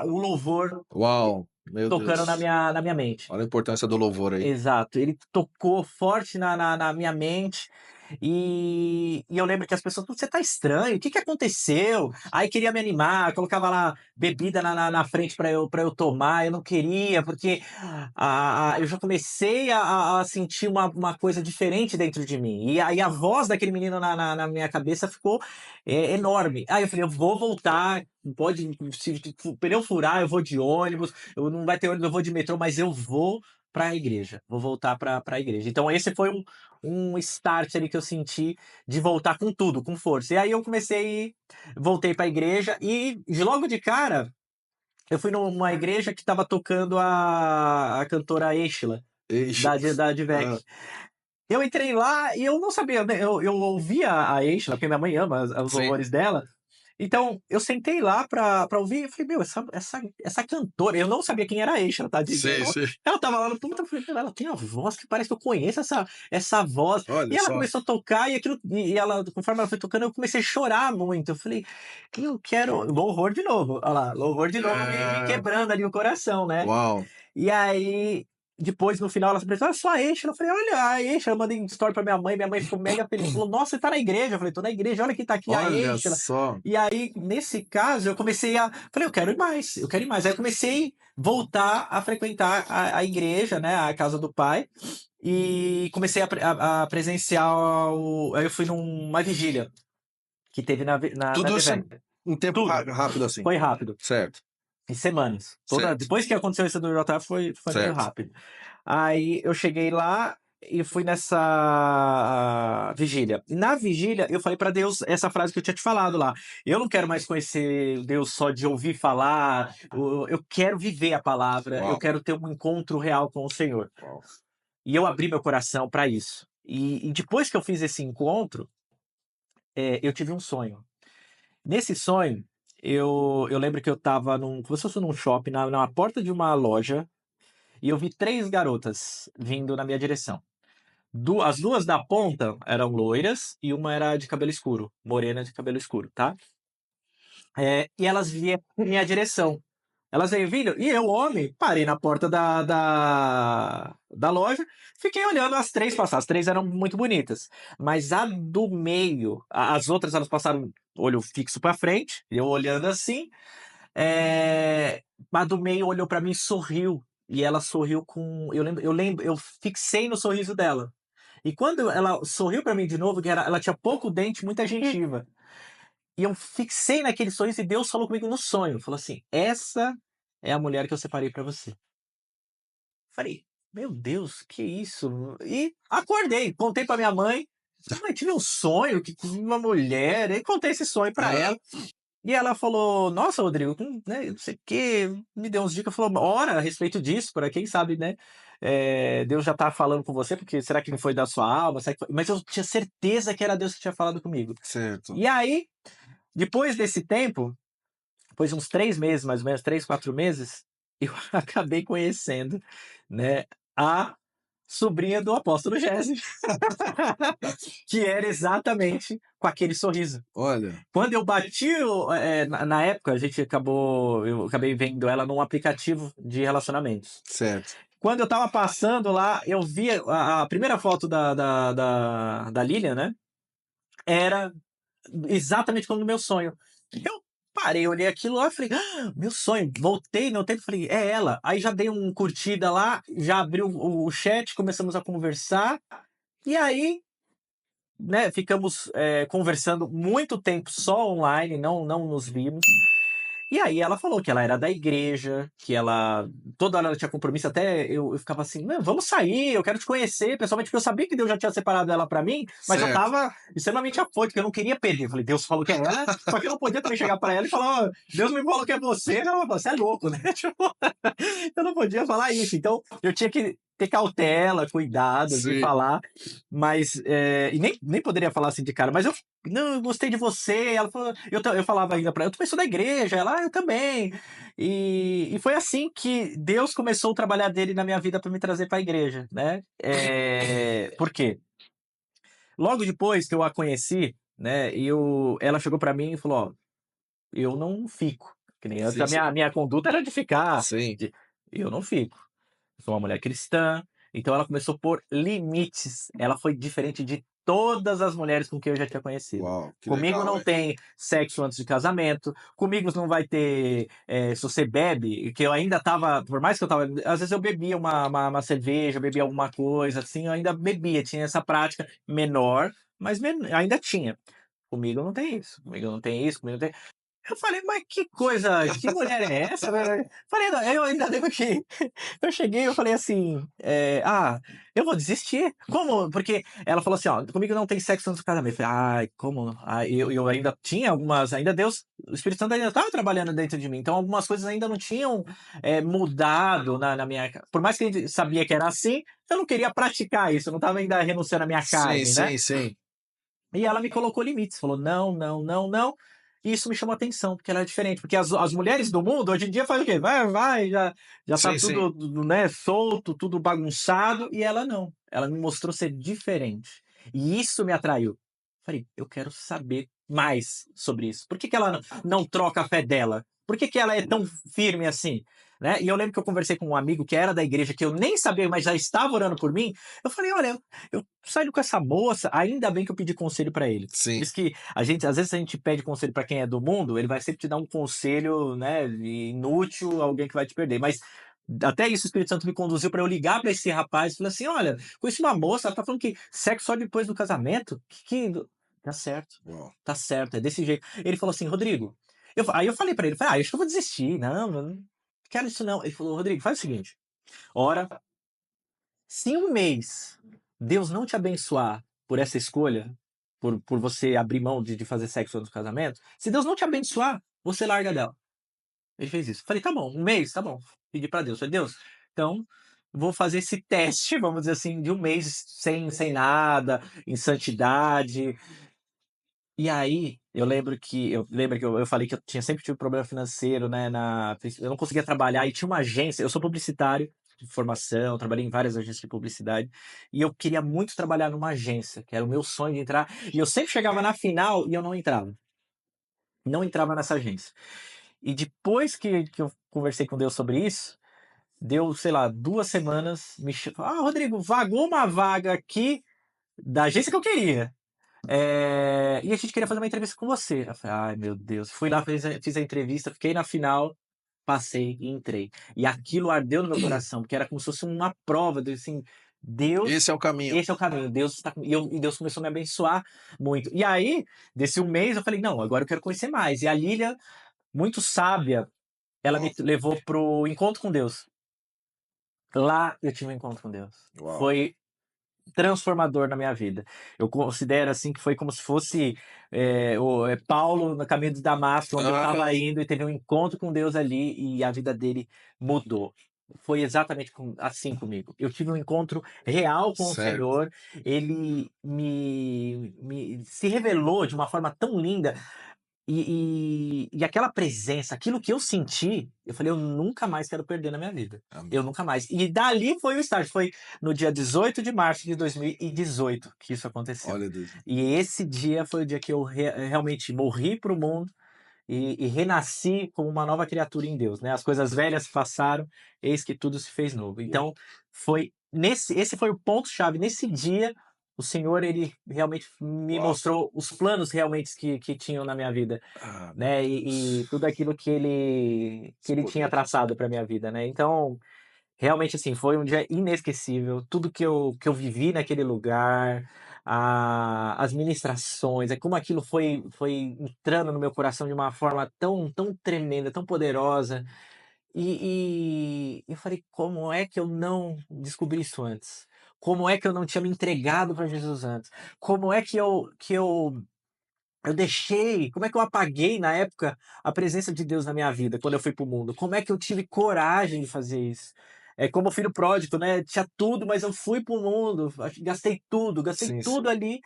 o louvor Uau, meu tocando Deus. na minha mente. Olha a importância do louvor aí. Exato, ele tocou forte na minha mente, e eu lembro que as pessoas: "Você tá estranho, o que que aconteceu?". Aí queria me animar, colocava lá bebida na frente para eu tomar, eu não queria, porque eu já comecei a sentir uma coisa diferente dentro de mim, e aí a voz daquele menino na minha cabeça ficou, enorme. Aí eu falei: "Eu vou voltar, pode se o pneu furar, eu vou de ônibus, eu não vai ter ônibus, eu vou de metrô, mas eu vou para a igreja, vou voltar para a igreja". Então esse foi um start ali que eu senti de voltar com tudo, com força. E aí eu voltei para a igreja e logo de cara eu fui numa igreja que estava tocando a cantora Exla, Ixi. da Advec. Ah, Eu entrei lá e eu não sabia, né, eu ouvia a Exla, porque minha mãe ama os sim, louvores dela, então eu sentei lá pra ouvir e falei: "Meu, essa cantora", eu não sabia quem era a Exla, tá, sim, sim. ela tava lá no púlpito, eu falei: "Meu, ela tem a voz que parece que eu conheço essa voz", Olha e ela só. começou a tocar e ela, conforme ela foi tocando, eu comecei a chorar muito, eu falei: "Eu quero", louvor de novo, olha lá, louvor de novo me É, quebrando ali o coração, né. uau. E aí, depois, no final, ela se apresentou: "Ah, sou a Eixa". Eu falei: "Olha, a Eixa". Eu mandei story pra minha mãe ficou mega feliz, falou: "Nossa, você tá na igreja?". Eu falei: "Tô na igreja, olha quem tá aqui, a Olha Eixa". só. E aí, nesse caso, eu comecei falei: "Eu quero ir mais, eu quero ir mais". Aí eu comecei a voltar a frequentar a igreja, né, a casa do pai, e comecei a presenciar aí eu fui numa vigília que teve na Tudo isso Advec. em tempo Tudo, rápido assim. foi rápido, Certo, em semanas. certo, Depois que aconteceu isso do JF foi meio certo. rápido. Aí eu cheguei lá e fui nessa vigília. E na vigília eu falei pra Deus essa frase que eu tinha te falado lá: "Eu não quero mais conhecer Deus só de ouvir falar, eu quero viver a palavra, eu Uau, quero ter um encontro real com o Senhor". uau. E eu abri meu coração para isso. E depois que eu fiz esse encontro, eu tive um sonho. Nesse sonho, eu lembro que eu estava como se fosse num shopping, na porta de uma loja, e eu vi 3 garotas vindo na minha direção. As duas da ponta eram loiras e uma era de cabelo escuro, morena de cabelo escuro, tá? E elas vieram em minha direção. Elas veio vindo e eu, homem, parei na porta da loja, fiquei olhando as 3 passar. As 3 eram muito bonitas, mas a do meio, as outras elas passaram olho fixo pra frente, eu olhando assim, a do meio olhou pra mim e sorriu. E ela sorriu com. Eu fixei no sorriso dela. E quando ela sorriu pra mim de novo, que ela tinha pouco dente, muita gengiva. E eu fixei naquele sorriso e Deus falou comigo no sonho. Falou assim: "Essa é a mulher que eu separei pra você". Falei: "Meu Deus, que isso?". E acordei, contei pra minha mãe. "Mãe, tive um sonho que uma mulher". Aí contei esse sonho pra Aham. ela. E ela falou: "Nossa, Rodrigo, né, não sei o quê", me deu uns dicas, falou: "Ora a respeito disso, para quem sabe, né, Deus já tá falando com você, porque será que não foi da sua alma, será que foi", mas eu tinha certeza que era Deus que tinha falado comigo. Certo. E aí, depois desse tempo, depois de uns 3 meses, mais ou menos, 3, 4 meses, eu acabei conhecendo, né, a sobrinha do apóstolo Gésio, que era exatamente com aquele sorriso. Olha, Quando eu bati, na época, eu acabei vendo ela num aplicativo de relacionamentos. certo. Quando eu tava passando lá, eu vi a primeira foto da Lilian, né? Era exatamente como no meu sonho. Eu parei, olhei aquilo lá e falei, "Ah, meu sonho." Voltei no tempo e falei, é ela. Aí já dei um curtida lá, já abri o chat, começamos a conversar. E aí, né, ficamos conversando muito tempo só online, não nos vimos. E aí ela falou que ela era da igreja, que ela toda hora ela tinha compromisso, até eu ficava assim, "Não, vamos sair, eu quero te conhecer pessoalmente", porque eu sabia que Deus já tinha separado ela pra mim, mas eu Certo. tava extremamente afoito, porque eu não queria perder. Eu falei, Deus falou que é ela, só que eu não podia também chegar pra ela e falar, ó, Deus me falou que é você, ela, você é louco, né? Tipo, eu não podia falar isso. Então, eu tinha que ter cautela, cuidado de Sim. falar, mas e nem poderia falar assim de cara, mas não, eu gostei de você. Ela falou, eu falava ainda pra ela, eu também sou da igreja. Ela, eu também. E foi assim que Deus começou o trabalhar dele na minha vida para me trazer para a igreja, né? Por quê? Logo depois que eu a conheci, né, ela chegou para mim e falou, ó, eu não fico. Que nem antes Sim, a sim. minha conduta era de ficar. Sim. Eu não fico. Eu sou uma mulher cristã. Então ela começou a pôr limites. Ela foi diferente de todas as mulheres com quem eu já tinha conhecido. Uau, que Comigo legal, não hein? tem sexo antes de casamento. Comigo não vai ter. Se você bebe, que eu ainda tava. Por mais que eu tava. Às vezes eu bebia uma cerveja, bebia alguma coisa assim, eu ainda bebia. Tinha essa prática menor, mas ainda tinha. Comigo não tem isso. Comigo não tem isso. Comigo não tem. Eu falei, mas que coisa, que mulher é essa, velho? Falei, não, eu ainda lembro que eu cheguei, eu falei assim, eu vou desistir. Como? Porque ela falou assim, ó, comigo não tem sexo antes do casamento. Eu falei, ai, como? Eu ainda tinha algumas, ainda Deus, o Espírito Santo ainda estava trabalhando dentro de mim, então algumas coisas ainda não tinham mudado na minha. Por mais que a gente sabia que era assim, eu não queria praticar isso, eu não estava ainda renunciando à minha Sim, carne, né? sim, sim. E ela me colocou limites, falou: não, não, não, não. E isso me chamou atenção, porque ela é diferente. Porque as mulheres do mundo, hoje em dia, fazem o quê? Vai, já tá Sim, sim. tudo, né, solto, tudo bagunçado. E ela não. Ela me mostrou ser diferente. E isso me atraiu. Falei, eu quero saber mais sobre isso. Por que que ela não troca a fé dela? Por que que ela é tão firme assim? Né? E eu lembro que eu conversei com um amigo que era da igreja, que eu nem sabia, mas já estava orando por mim. Eu falei, olha, eu saindo com essa moça, ainda bem que eu pedi conselho pra ele. Sim. Diz que às vezes a gente pede conselho pra quem é do mundo, ele vai sempre te dar um conselho, né, inútil, alguém que vai te perder. Mas até isso o Espírito Santo me conduziu pra eu ligar pra esse rapaz e falar assim: olha, conheci uma moça, ela tá falando que sexo só depois do casamento. Tá certo, Uau. tá certo, é desse jeito. Ele falou assim, Rodrigo. Aí eu falei pra ele, falei, acho que eu vou desistir. Não, eu não quero isso não. Ele falou, Rodrigo, faz o seguinte, ora, se um mês Deus não te abençoar por essa escolha, por você abrir mão de fazer sexo antes do casamento, se Deus não te abençoar, você larga dela. Ele fez isso. Falei, tá bom, um mês, tá bom. Pedi pra Deus. Falei, Deus, então vou fazer esse teste, vamos dizer assim, de um mês sem nada, em santidade. E aí, eu falei que eu tinha sempre tive problema financeiro, né? Eu não conseguia trabalhar e tinha uma agência. Eu sou publicitário de formação, trabalhei em várias agências de publicidade e eu queria muito trabalhar numa agência, que era o meu sonho de entrar. E eu sempre chegava na final e eu não entrava nessa agência. E depois que eu conversei com Deus sobre isso, deu, sei lá, 2 semanas, Rodrigo, vagou uma vaga aqui da agência que eu queria. E a gente queria fazer uma entrevista com você. Eu falei, ai meu Deus. Fui lá, fiz a entrevista, fiquei na final, passei e entrei. E aquilo ardeu no meu coração, porque era como se fosse uma prova de assim, Deus, Esse é o caminho. esse é o caminho. Deus está e Deus começou a me abençoar muito. E aí, desse um mês, eu falei, não, agora eu quero conhecer mais. E a Lília, muito sábia, ela Uau, me levou pro encontro com Deus. Lá eu tive um encontro com Deus. uau. Foi transformador na minha vida. Eu considero assim que foi como se fosse Paulo no caminho de Damasco, onde eu Aham. estava indo e teve um encontro com Deus ali e a vida dele mudou. Foi exatamente assim comigo. Eu tive um encontro real com o Certo. Senhor. Ele se revelou de uma forma tão linda. E aquela presença, aquilo que eu senti, eu falei: "Eu nunca mais quero perder na minha vida. Eu Amém. nunca mais". E dali foi o start, foi no dia 18 de março de 2018 que isso aconteceu. Olha, Deus. E esse dia foi o dia que eu realmente morri para o mundo e renasci como uma nova criatura em Deus, né. As coisas velhas passaram, eis que tudo se fez novo. Então, foi nesse esse foi o ponto chave, nesse dia, o Senhor ele realmente me Uau. mostrou os planos realmente que tinham na minha vida, Ah, meu né, e Deus. tudo aquilo que Esse ele tinha poder. traçado para minha vida, né. Então, realmente, assim, foi um dia inesquecível, tudo que eu vivi naquele lugar, as ministrações, é como aquilo foi entrando no meu coração de uma forma tão tremenda, tão poderosa, e eu falei: "Como é que eu não descobri isso antes? Como é que eu não tinha me entregado para Jesus antes? Como é que eu deixei, como é que eu apaguei na época a presença de Deus na minha vida quando eu fui para o mundo? Como é que eu tive coragem de fazer isso?" É como o filho pródigo, né, tinha tudo, mas eu fui para o mundo, gastei Sim, sim. tudo ali,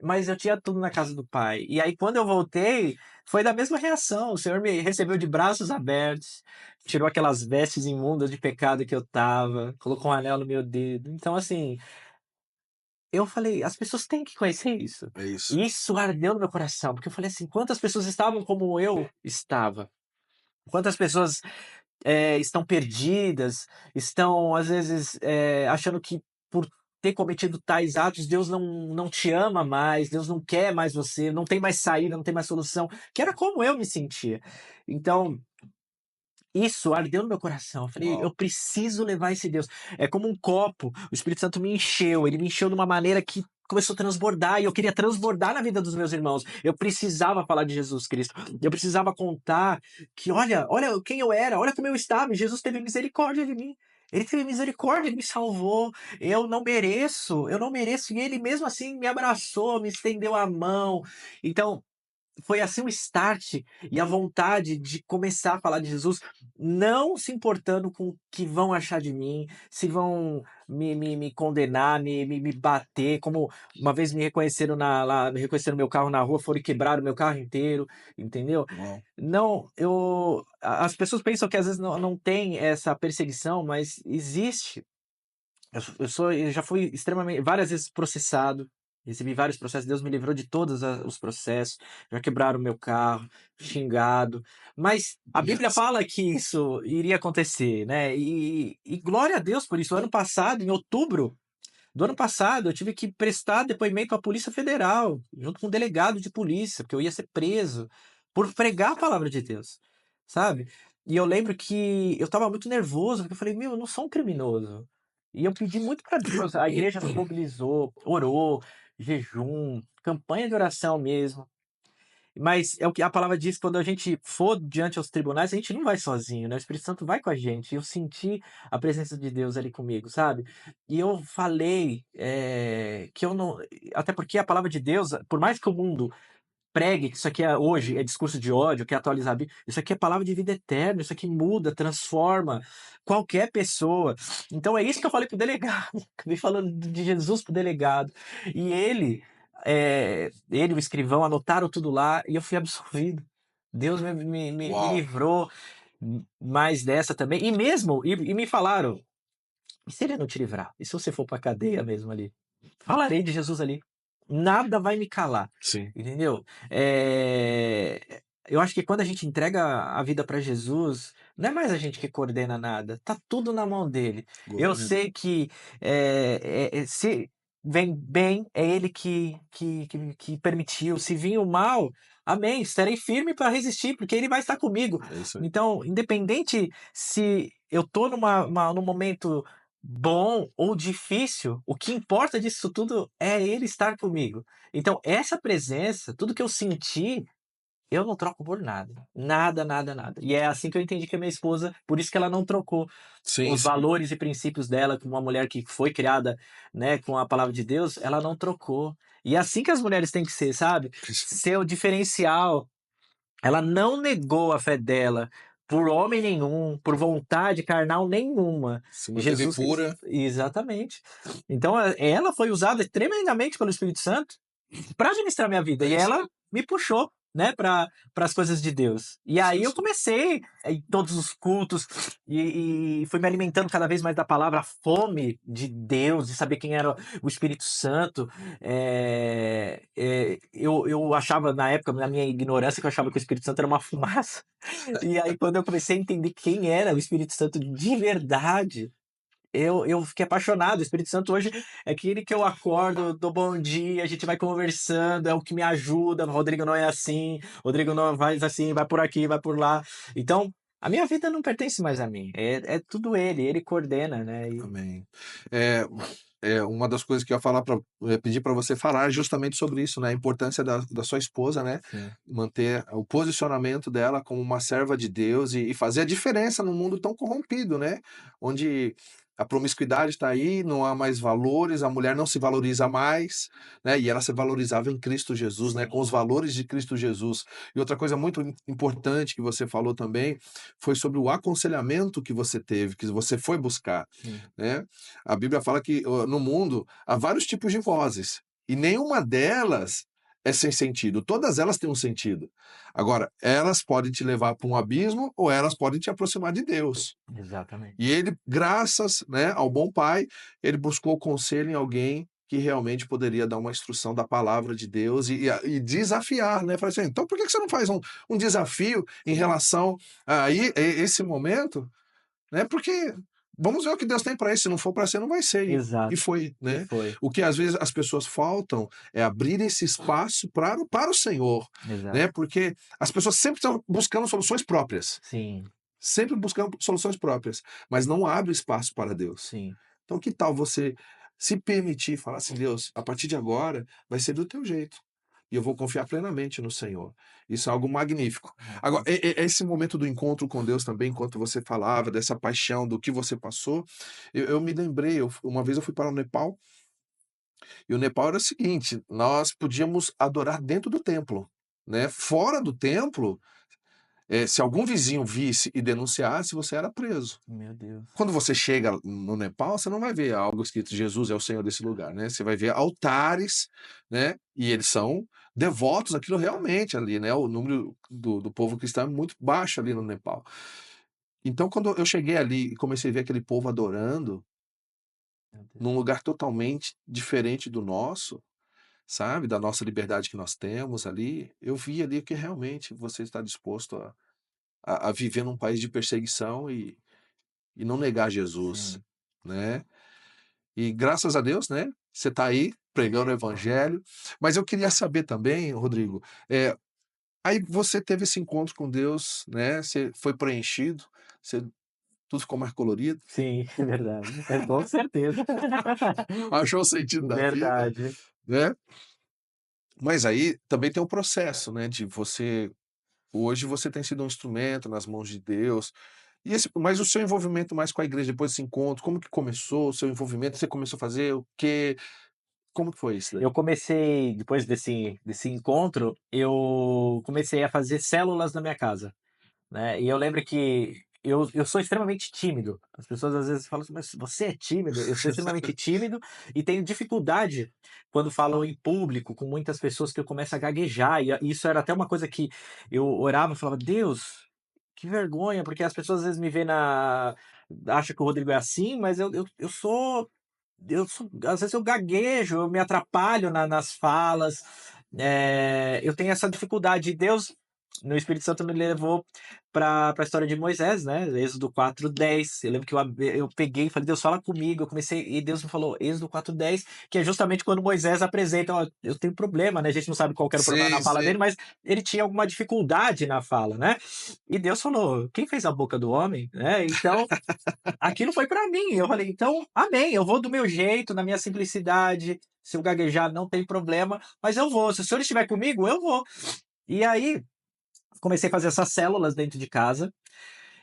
mas eu tinha tudo na casa do pai. E aí quando eu voltei, foi da mesma reação, o Senhor me recebeu de braços abertos, tirou aquelas vestes imundas de pecado que eu estava, colocou um anel no meu dedo. Então assim, eu falei: "As pessoas têm que conhecer isso". É isso. E isso ardeu no meu coração, porque eu falei assim: "Quantas pessoas estavam como eu estava? Quantas pessoas, estão perdidas, estão às vezes, achando que por ter cometido tais atos, Deus não te ama mais, Deus não quer mais você, não tem mais saída, não tem mais solução", que era como eu me sentia. Então isso ardeu no meu coração. Eu falei: Uau. "Eu preciso levar esse Deus". É como um copo, o Espírito Santo me encheu, ele me encheu de uma maneira que começou a transbordar, e eu queria transbordar na vida dos meus irmãos. Eu precisava falar de Jesus Cristo. Eu precisava contar que: "Olha quem eu era, olha como eu estava, e Jesus teve misericórdia de mim. Ele teve misericórdia, ele me salvou. Eu não mereço", e ele mesmo assim me abraçou, me estendeu a mão. Então foi assim um start e a vontade de começar a falar de Jesus, não se importando com o que vão achar de mim, se vão me condenar, me bater, como uma vez me reconheceram no meu carro na rua, foram e quebraram o meu carro inteiro, entendeu? Uau. Não, as pessoas pensam que às vezes não tem essa perseguição, mas existe. Eu já fui extremamente várias vezes processado, recebi vários processos, Deus me livrou de todos os processos, já quebraram o meu carro, xingado, mas a Bíblia Yes. fala que isso iria acontecer, né, e glória a Deus por isso. Ano passado, em outubro do ano passado, eu tive que prestar depoimento à Polícia Federal, junto com um delegado de polícia, porque eu ia ser preso por pregar a palavra de Deus, sabe. E eu lembro que eu estava muito nervoso, porque eu falei: "Meu, eu não sou um criminoso". E eu pedi muito para Deus, a igreja se mobilizou, orou, jejum, campanha de oração mesmo. Mas é o que a palavra diz, quando a gente for diante aos tribunais, a gente não vai sozinho, né, o Espírito Santo vai com a gente. Eu senti a presença de Deus ali comigo, sabe. E eu falei, que eu não, até porque a palavra de Deus, por mais que o mundo pregue que isso aqui hoje é discurso de ódio, quer atualizar a Bíblia, isso aqui é palavra de vida eterna, isso aqui muda, transforma qualquer pessoa. Então é isso que eu falei pro delegado, acabei falando de Jesus pro delegado. E ele, o escrivão, anotaram tudo lá e eu fui absolvido. Deus me Uau. livrou mais dessa também. E mesmo, e me falaram: "E se ele não te livrar? E se você for pra cadeia mesmo ali? Falarei de Jesus ali. Nada vai me calar", Sim. entendeu? Eu acho que quando a gente entrega a vida para Jesus, não é mais a gente que coordena nada, tá tudo na mão dele. Eu Governo. sei que, se vem bem, é ele que permitiu, se vir o mal, amém, estarei firme para resistir, porque ele vai estar comigo. É isso aí. Então, independente se eu tô num momento bom ou difícil, o que importa disso tudo é ele estar comigo. Então, essa presença, tudo que eu senti, eu não troco por nada. Nada, nada, nada. E é assim que eu entendi que a minha esposa, por isso que ela não trocou Sim, os sim. valores e princípios dela, como uma mulher que foi criada, né, com a palavra de Deus, ela não trocou. E é assim que as mulheres têm que ser, sabe? Ser o diferencial. Ela não negou a fé dela por homem nenhum, por vontade carnal nenhuma. Se manteve Jesus Cristo, pura. exatamente. Então, ela foi usada tremendamente pelo Espírito Santo para administrar minha vida, É e isso ela aí. me puxou, né, para as coisas de Deus. E aí eu comecei em todos os cultos e fui me alimentando cada vez mais da palavra, a fome de Deus, de saber quem era o Espírito Santo. Eu achava, na época, na minha ignorância, que eu achava que o Espírito Santo era uma fumaça. E aí, quando eu comecei a entender quem era o Espírito Santo de verdade, eu fiquei apaixonado. O Espírito Santo hoje é aquele que eu acordo, dou bom dia, a gente vai conversando, é o que me ajuda. O Rodrigo não é assim, o Rodrigo não faz assim, vai por aqui, vai por lá. Então, a minha vida não pertence mais a mim, é tudo ele coordena, né? Amém. É, uma das coisas que eu ia falar pedir para você falar é justamente sobre isso, né? A importância da sua esposa, né? Sim, Manter o posicionamento dela como uma serva de Deus e fazer a diferença num mundo tão corrompido, né? Onde a promiscuidade está aí, não há mais valores, a mulher não se valoriza mais, né? E ela se valorizava em Cristo Jesus, né? sim, Com os valores de Cristo Jesus. E outra coisa muito importante que você falou também foi sobre o aconselhamento que você teve, que você foi buscar, sim, né? A Bíblia fala que no mundo há vários tipos de vozes e nenhuma delas é sem sentido. Todas elas têm um sentido. Agora, elas podem te levar para um abismo ou elas podem te aproximar de Deus. exatamente. E ele, graças, né, ao bom pai, ele buscou conselho em alguém que realmente poderia dar uma instrução da palavra de Deus e desafiar, né? Falei assim, então por que você não faz um desafio em relação a esse momento, né? Porque vamos ver o que Deus tem para isso. Se não for para ser, não vai ser. E Exato. foi, E né? foi. O que às vezes as pessoas faltam é abrir esse espaço para o Senhor, Exato. né? Porque as pessoas sempre estão buscando soluções próprias, Sim, sempre buscando soluções próprias, mas não abre espaço para Deus. sim. Então, que tal você se permitir falar assim, Deus, a partir de agora vai ser do teu jeito. E eu vou confiar plenamente no Senhor. Isso é algo magnífico. Agora, esse momento do encontro com Deus também, enquanto você falava dessa paixão, do que você passou, eu me lembrei, uma vez eu fui para o Nepal, e o Nepal era o seguinte, nós podíamos adorar dentro do templo, né? Fora do templo, se algum vizinho visse e denunciasse, você era preso. Meu Deus. Quando você chega no Nepal, você não vai ver algo escrito Jesus é o Senhor desse lugar, né? Você vai ver altares, né? E eles são devotos àquilo realmente ali, né? O número do povo cristão é muito baixo ali no Nepal. Então, quando eu cheguei ali e comecei a ver aquele povo adorando, Meu Deus. num lugar totalmente diferente do nosso, sabe? Da nossa liberdade que nós temos ali, eu vi ali que realmente você está disposto a viver num país de perseguição e não negar Jesus, Sim. né? E graças a Deus, né, você está aí pregando o evangelho. Mas eu queria saber também, Rodrigo, aí você teve esse encontro com Deus, né, você foi preenchido, você tudo ficou mais colorido, Sim, é verdade. É, com certeza. achou o sentido da vida, Verdade. né. Mas aí também tem o processo, né, de você hoje você tem sido um instrumento nas mãos de Deus. Mas o seu envolvimento mais com a igreja depois desse encontro, como que começou o seu envolvimento? Você começou a fazer o quê? Como que foi isso daí? Eu comecei, depois desse encontro, eu comecei a fazer células na minha casa, né? E eu lembro que eu sou extremamente tímido. As pessoas às vezes falam assim, mas você é tímido? Eu sou extremamente tímido e tenho dificuldade quando falam em público, com muitas pessoas, que eu começo a gaguejar. E isso era até uma coisa que eu orava e falava, Deus, que vergonha, porque as pessoas às vezes me veem acha que o Rodrigo é assim, mas às vezes eu gaguejo, eu me atrapalho nas falas, eu tenho essa dificuldade. E Deus, no Espírito Santo, me levou para a história de Moisés, né? Êxodo 4:10. Eu lembro que eu peguei e falei, Deus, fala comigo. Eu comecei, e Deus me falou, Êxodo 4:10, que é justamente quando Moisés apresenta, ó, eu tenho problema, né? A gente não sabe qual que era o problema na Sim, fala sim. dele, mas ele tinha alguma dificuldade na fala, né? E Deus falou, quem fez a boca do homem? Né? Então, aquilo foi pra mim. Eu falei, então, amém, eu vou do meu jeito, na minha simplicidade. Se eu gaguejar, não tem problema, mas eu vou. Se o senhor estiver comigo, eu vou. E aí, comecei a fazer essas células dentro de casa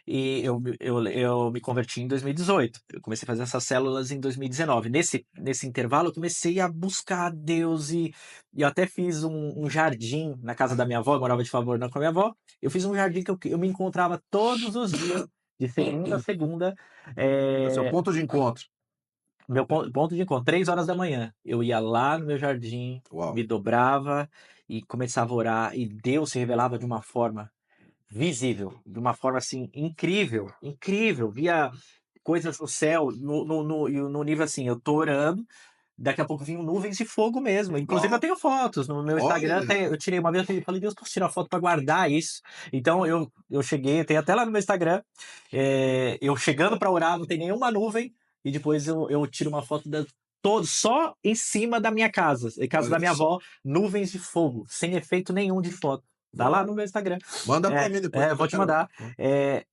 e eu me converti em 2018. Eu comecei a fazer essas células em 2019. Nesse intervalo, eu comecei a buscar a Deus e eu até fiz um jardim na casa da minha avó, eu morava de favor com a minha avó. Eu fiz um jardim que eu me encontrava todos os dias, de segunda a segunda, É o seu é, ponto de encontro. meu ponto de encontro, 3 horas da manhã. Eu ia lá no meu jardim, Uau. me dobrava e começava a orar e Deus se revelava de uma forma visível, de uma forma assim incrível, incrível. Via coisas no céu, no nível assim, eu tô orando, daqui a pouco vinham nuvens de fogo mesmo. Inclusive, eu Ó, tenho fotos no meu Instagram. olha, Eu tirei uma vez, eu falei, Deus, posso tirar foto para guardar isso? Então, eu cheguei, tem até lá no meu Instagram, eu chegando para orar, não tem nenhuma nuvem, e depois eu tiro uma foto todo, só em cima da minha casa, em casa da olha minha só. avó, nuvens de fogo, sem efeito nenhum de foto. Tá lá Ó, no meu Instagram. manda para mim depois Eu que vou eu te quero ver. mandar.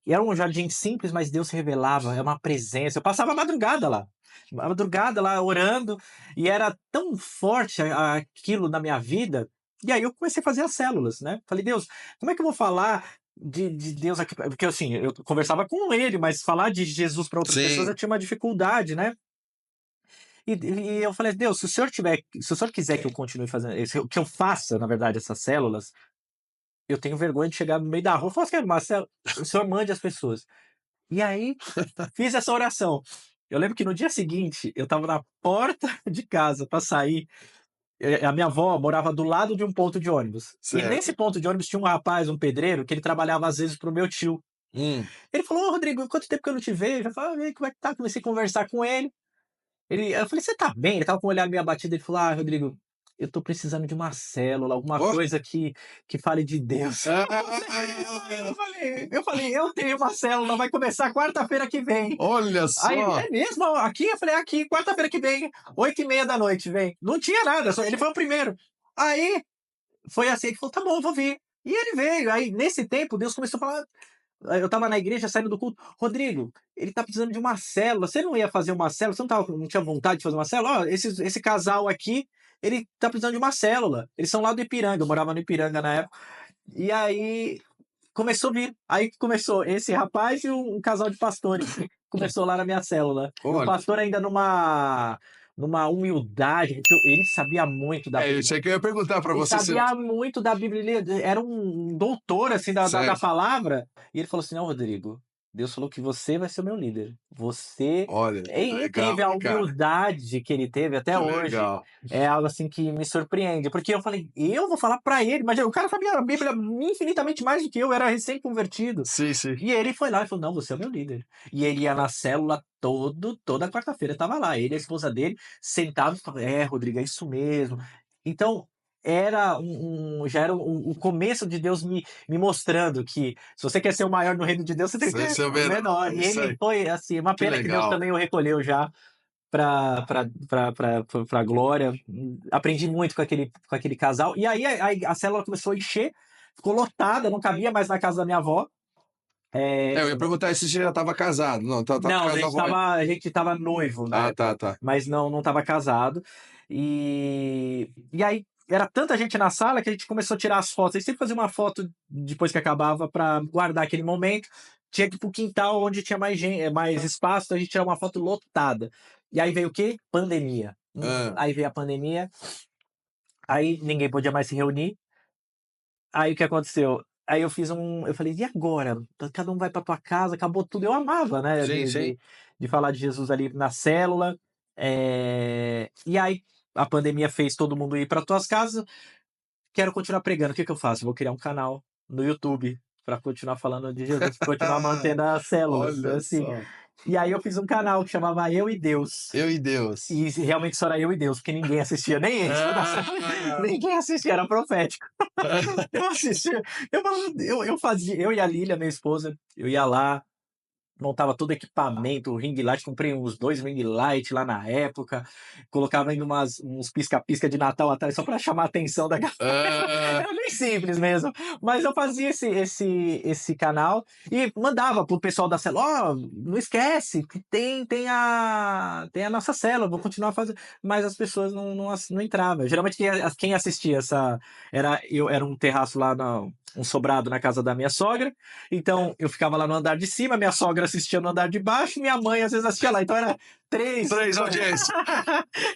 Era um jardim simples, mas Deus se revelava, é uma presença. Eu passava a madrugada lá orando, e era tão forte aquilo na minha vida. E aí eu comecei a fazer as células, né? Falei, Deus, como é que eu vou falar de Deus aqui? Porque assim, eu conversava com ele, mas falar de Jesus para outras pessoas eu Sim. tinha uma dificuldade, né? E eu falei, Deus, se o senhor quiser que eu continue fazendo, que eu faça, na verdade, essas células, eu tenho vergonha de chegar no meio da rua e falar assim, Marcelo, o senhor mande as pessoas. E aí, fiz essa oração. Eu lembro que no dia seguinte, eu estava na porta de casa para sair. A minha avó morava do lado de um ponto de ônibus. E nesse Certo. ponto de ônibus tinha um rapaz, um pedreiro, que ele trabalhava às vezes pro meu tio. Hum. Ele falou, ô Rodrigo, quanto tempo que eu não te vejo? Eu falei, e aí, como é que tá? Comecei a conversar com ele. Eu falei, você tá bem? Ele tava com o olhar meio abatido. Ele falou, Rodrigo, eu tô precisando de uma célula, alguma Ó. coisa que fale de Deus. Eu tenho uma célula, vai começar quarta-feira que vem. Olha Aí, só. é mesmo? Aqui? Eu falei, aqui, quarta-feira que vem, 8h30 da noite, vem. Não tinha nada, ele foi o primeiro. Aí, foi assim, ele falou, tá bom, vou vir. E ele veio. Aí, nesse tempo, Deus começou a falar. Eu tava na igreja saindo do culto. Rodrigo, ele tá precisando de uma célula. Você não ia fazer uma célula? Você não tinha vontade de fazer uma célula? Ó, esse casal aqui, ele tá precisando de uma célula. Eles são lá do Ipiranga. Eu morava no Ipiranga na época. E aí começou a vir. Aí começou esse rapaz e um casal de pastores. Começou lá na minha célula. E o Olha, pastor ainda numa humildade, porque ele sabia muito da isso aí que eu ia perguntar para ele você se sabia muito da Bíblia, ele era um doutor, assim, da certo. palavra. E ele falou assim: Não, Rodrigo, Deus falou que você vai ser o meu líder. Você. Olha, E teve legal, a cara. humildade que ele teve até Que hoje. legal. É algo assim que me surpreende. Porque eu falei, eu vou falar pra ele, mas o cara sabia a Bíblia infinitamente mais do que eu era recém-convertido. Sim, sim. E ele foi lá e falou: Não, você é o meu líder. E ele ia na célula toda quarta-feira, estava lá. Ele e a esposa dele sentados, falava, Rodrigo, é isso mesmo. Então, já era o começo de Deus me mostrando que se você quer ser o maior no reino de Deus, você tem que Você ser ser o o menor. menor. É E isso ele aí. foi assim, uma Que pena que Deus legal. também o recolheu já para a glória. Aprendi muito com aquele casal. E aí a célula começou a encher, ficou lotada, não cabia mais na casa da minha avó. Eu ia perguntar se você já estava casado. Não, tá na Não, casa da avó. a gente tava noivo na Ah, tá, época, tá. mas não tava casado. E aí era tanta gente na sala que a gente começou a tirar as fotos. A gente sempre fazia uma foto depois que acabava para guardar aquele momento. Tinha que ir pro quintal onde tinha mais gente, mais espaço, então a gente tirava uma foto lotada. E aí veio o quê? Pandemia. Hã. Aí veio a pandemia, aí ninguém podia mais se reunir. Aí o que aconteceu? Aí eu falei, e agora? Cada um vai pra tua casa, acabou tudo. Eu amava, né, Sim, sim. de falar de Jesus ali na célula. E aí a pandemia fez todo mundo ir para tuas casas. Quero continuar pregando. O que que eu faço? Vou criar um canal no YouTube para continuar falando de Jesus, continuar mantendo as células, Olha assim. só. E aí eu fiz um canal que chamava Eu e Deus. Eu e Deus. E realmente só era eu e Deus, porque ninguém assistia, nem eles. Ah. Ninguém assistia, era profético. Eu assistia, eu fazia, eu e a Lília, minha esposa, eu ia lá, montava todo o equipamento, o ring light, comprei uns 2 ring light lá na época, colocava ainda uns pisca-pisca de Natal atrás só para chamar a atenção da galera. Ah. Era bem simples mesmo, mas eu fazia esse canal e mandava pro pessoal da célula, não esquece que tem a nossa célula, vou continuar fazendo, mas as pessoas não entravam. Geralmente quem assistia era um terraço lá um sobrado na casa da minha sogra, então eu ficava lá no andar de cima, minha sogra assistia no andar de baixo, e minha mãe às vezes assistia lá. Então era Três audiências.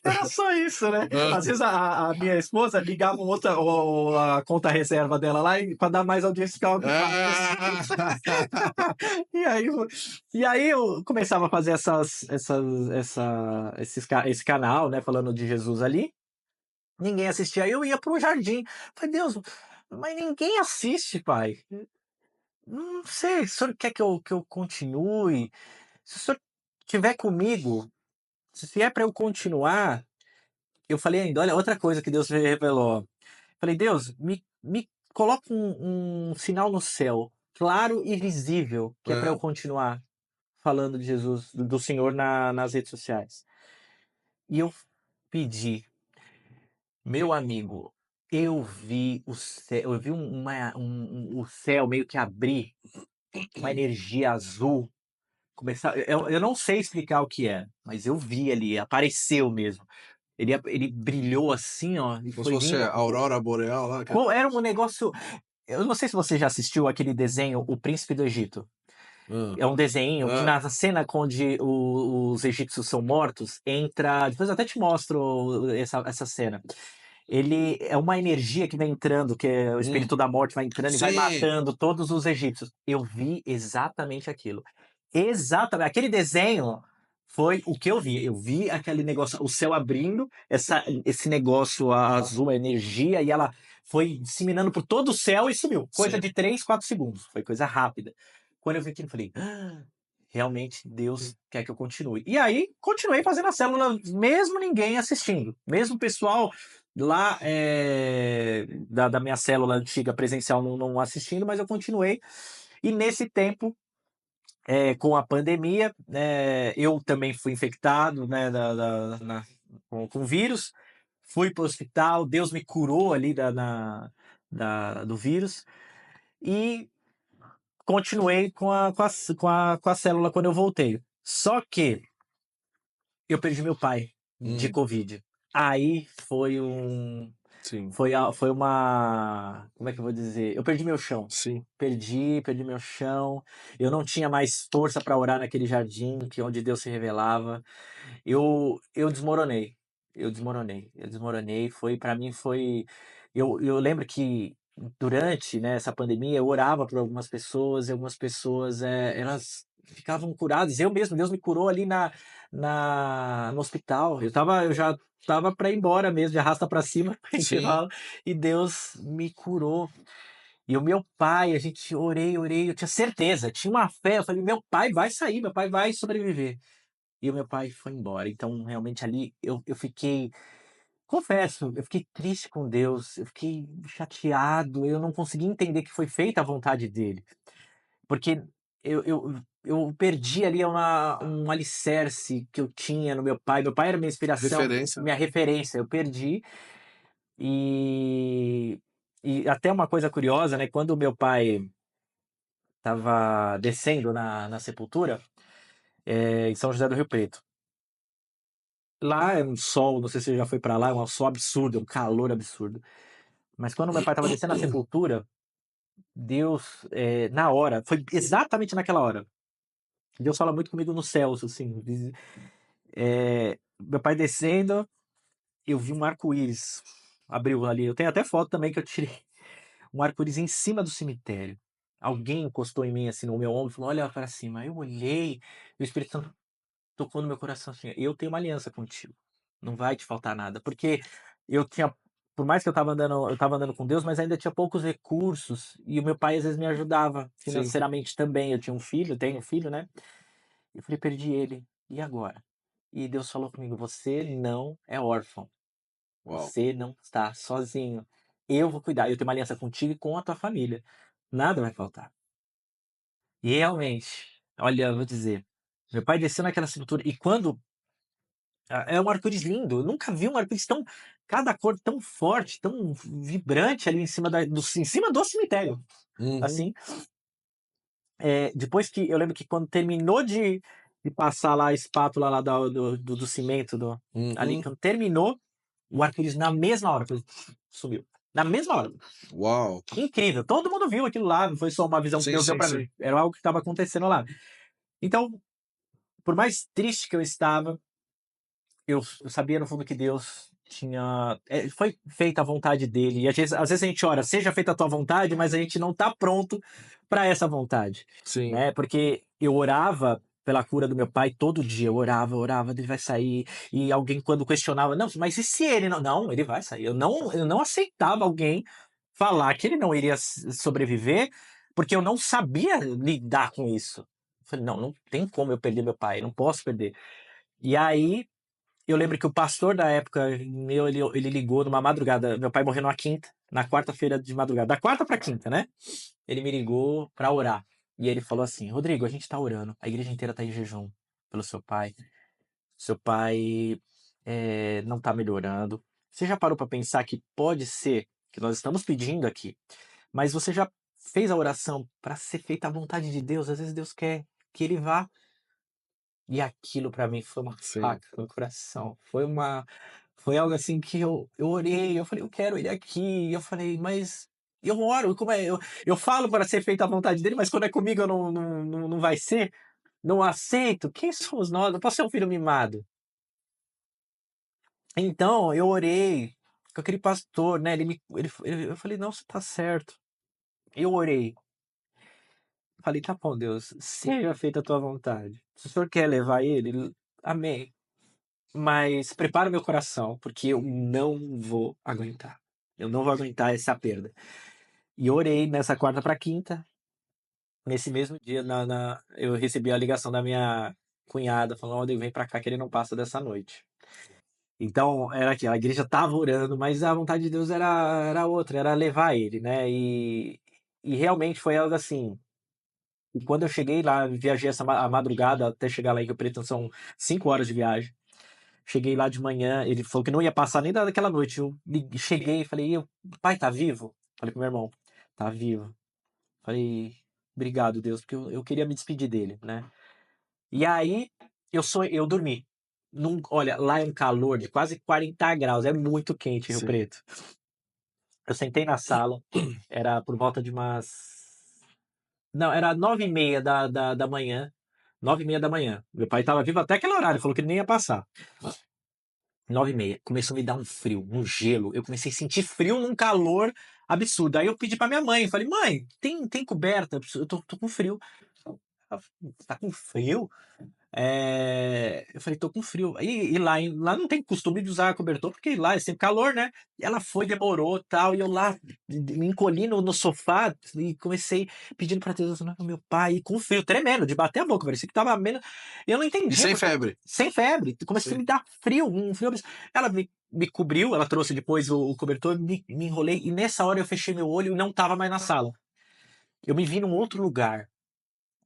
era só isso, né? Ah. Às vezes a minha esposa ligava ou a conta reserva dela lá para dar mais audiência, ficava ocupada. Ah. E aí eu começava a fazer esse canal, né, falando de Jesus ali. Ninguém assistia. Aí eu ia pro jardim. Falei, Deus, mas ninguém assiste, pai. Não sei, o senhor quer que eu continue? Se o senhor estiver comigo, se é para eu continuar, eu falei ainda, olha, outra coisa que Deus me revelou. Falei, Deus, me coloca um sinal no céu, claro e visível, que é para eu É. continuar falando de Jesus, do Senhor nas redes sociais. E eu pedi, meu amigo, eu vi o céu, eu vi o céu meio que abrir, uma energia azul. Começar, eu não sei explicar o que é, mas eu vi ali, apareceu mesmo. Ele brilhou assim, ó, e Como se foi fosse vindo. a aurora boreal lá. Era um negócio. Eu não sei se você já assistiu aquele desenho, O Príncipe do Egito. Ah, É um desenho que ah, na cena onde os egípcios são mortos, entra. Depois eu até te mostro essa cena. Ele é uma energia que vai entrando, que é o hum. espírito da morte vai entrando e vai Sim, matando todos os egípcios. Eu vi exatamente aquilo. Exatamente. Aquele desenho foi o que eu vi. Eu vi aquele negócio, o céu abrindo, esse negócio azul, a energia, e ela foi disseminando por todo o céu e sumiu. Coisa sim. de 3, 4 segundos. Foi coisa rápida. Quando eu vi aquilo, eu falei, realmente Deus quer que eu continue. E aí, continuei fazendo a célula, mesmo ninguém assistindo. Mesmo o pessoal lá da minha célula antiga presencial não assistindo, mas eu continuei. E nesse tempo, com a pandemia, eu também fui infectado, né, com vírus. Fui para o hospital, Deus me curou ali do vírus. E continuei com a célula quando eu voltei. Só que eu perdi meu pai de Hum, Covid. Aí sim, foi uma. Como é que eu vou dizer? Eu perdi meu chão. sim. Perdi meu chão. Eu não tinha mais força para orar naquele jardim que onde Deus se revelava. Eu desmoronei. Eu desmoronei. Foi para mim foi. Eu lembro que durante, né, essa pandemia eu orava por algumas pessoas e algumas pessoas elas ficavam curadas. Eu mesmo, Deus me curou ali no hospital. Eu já tava para ir embora mesmo, de arrasta para cima, a gente Sim. fala, e Deus me curou. E o meu pai, a gente orei, eu tinha certeza, tinha uma fé, eu falei, meu pai vai sair, meu pai vai sobreviver. E o meu pai foi embora. Então, realmente ali eu fiquei, confesso, eu fiquei triste com Deus, eu fiquei chateado, eu não consegui entender que foi feita a vontade dele. Porque eu perdi ali um alicerce que eu tinha no meu pai. Meu pai era minha inspiração, Referência, né? minha referência. Eu perdi. E, e até uma coisa curiosa, né? Quando o meu pai estava descendo na sepultura, em São José do Rio Preto. Lá é um sol, não sei se você já foi pra lá, é um sol absurdo, é um calor absurdo. Mas quando meu pai estava descendo a sepultura, Deus, na hora, foi exatamente naquela hora. Deus fala muito comigo nos céus, assim. Meu pai descendo, eu vi um arco-íris. Abriu ali. Eu tenho até foto também que eu tirei. Um arco-íris em cima do cemitério. Alguém encostou em mim, assim, no meu ombro, e falou: olha para cima. Aí eu olhei, e o Espírito Santo tocou no meu coração assim: eu tenho uma aliança contigo. Não vai te faltar nada. Porque eu tinha. Por mais que eu tava andando com Deus, mas ainda tinha poucos recursos. E o meu pai às vezes me ajudava Sim. financeiramente também. Eu tinha um filho, tenho um filho, né? Eu falei, perdi ele. E agora? E Deus falou comigo: você não é órfão. Uau. Você não está sozinho. Eu vou cuidar. Eu tenho uma aliança contigo e com a tua família. Nada vai faltar. E realmente, olha, eu vou dizer, meu pai desceu naquela cintura e quando é um arco-íris lindo, eu nunca vi um arco-íris tão, cada cor tão forte, tão vibrante ali em cima do cemitério. Uhum, Assim, depois que eu lembro que quando terminou de passar lá a espátula lá do cimento ali, uhum. quando terminou, o arco-íris na mesma hora sumiu. Na mesma hora. Uau. Incrível. Todo mundo viu aquilo lá, não foi só uma visão que Sim, Deus deu sim, para sim. mim. Era algo que estava acontecendo lá. Então, por mais triste que eu estava, eu sabia no fundo que Deus tinha. Foi feita a vontade dele. E às vezes a gente ora, seja feita a tua vontade, mas a gente não está pronto para essa vontade. Sim. Né? Porque eu orava pela cura do meu pai todo dia. Eu orava, ele vai sair. E alguém, quando questionava, não, mas e se ele não? Não, ele vai sair. Eu não aceitava alguém falar que ele não iria sobreviver, porque eu não sabia lidar com isso. Eu falei, não, não tem como eu perder meu pai, não posso perder. E aí, eu lembro que o pastor da época, ele ligou numa madrugada. Meu pai morreu numa quinta, na quarta-feira de madrugada. Da quarta pra quinta, né? Ele me ligou pra orar. E ele falou assim: Rodrigo, a gente tá orando. A igreja inteira tá em jejum pelo seu pai. Seu pai não tá melhorando. Você já parou pra pensar que pode ser que nós estamos pedindo aqui, mas você já fez a oração pra ser feita a vontade de Deus? Às vezes Deus quer que ele vá. E aquilo pra mim foi uma Sim. faca no coração. Foi algo assim que eu orei, eu falei, eu quero ele aqui. E eu falei, mas eu oro, como é? Eu falo para ser feita a vontade dele, mas quando é comigo eu não vai ser? Não aceito? Quem somos nós? Não posso ser um filho mimado. Então eu orei com aquele pastor, né? Eu falei, não, você tá certo. Eu orei. Falei, tá bom, Deus, seja feita a tua vontade. Se o senhor quer levar ele, amém. Mas prepara meu coração, porque eu não vou aguentar. Eu não vou aguentar essa perda. E orei nessa quarta para quinta. Nesse mesmo dia, eu recebi a ligação da minha cunhada falando: Rodrigo, vem para cá que ele não passa dessa noite. Então, era aqui, a igreja estava orando, mas a vontade de Deus era outra, era levar ele, né? E realmente foi algo assim. E quando eu cheguei lá, viajei a madrugada até chegar lá em Rio Preto, são 5 horas de viagem. Cheguei lá de manhã, ele falou que não ia passar nem daquela noite. Cheguei e falei, pai, tá vivo? Falei pro meu irmão, tá vivo. Falei, obrigado, Deus, porque eu queria me despedir dele, né? E aí, eu dormi. Olha, lá é um calor de quase 40 graus, é muito quente em Rio Sim. Preto. Eu sentei na sala, era por volta de umas... Não, era 9h30 da manhã. 9h30 da manhã. Meu pai tava vivo até aquele horário, falou que ele nem ia passar. 9h30. Começou a me dar um frio, um gelo. Eu comecei a sentir frio num calor absurdo. Aí eu pedi pra minha mãe. Falei, mãe, tem coberta? Eu tô com frio. Ela falou, tá com frio? Eu falei, tô com frio. E lá não tem costume de usar cobertor, porque lá é sempre calor, né? E ela foi, demorou tal. E eu lá me encolhi no sofá e comecei pedindo pra Deus, não, meu pai, e com frio tremendo, de bater a boca, parecia que tava menos. Eu não E entendi. sem febre. Sem febre. Comecei a Sim. me dar frio, um frio absurdo. Ela me cobriu, ela trouxe depois o cobertor, me enrolei. E nessa hora eu fechei meu olho e não tava mais na sala. Eu me vi num outro lugar.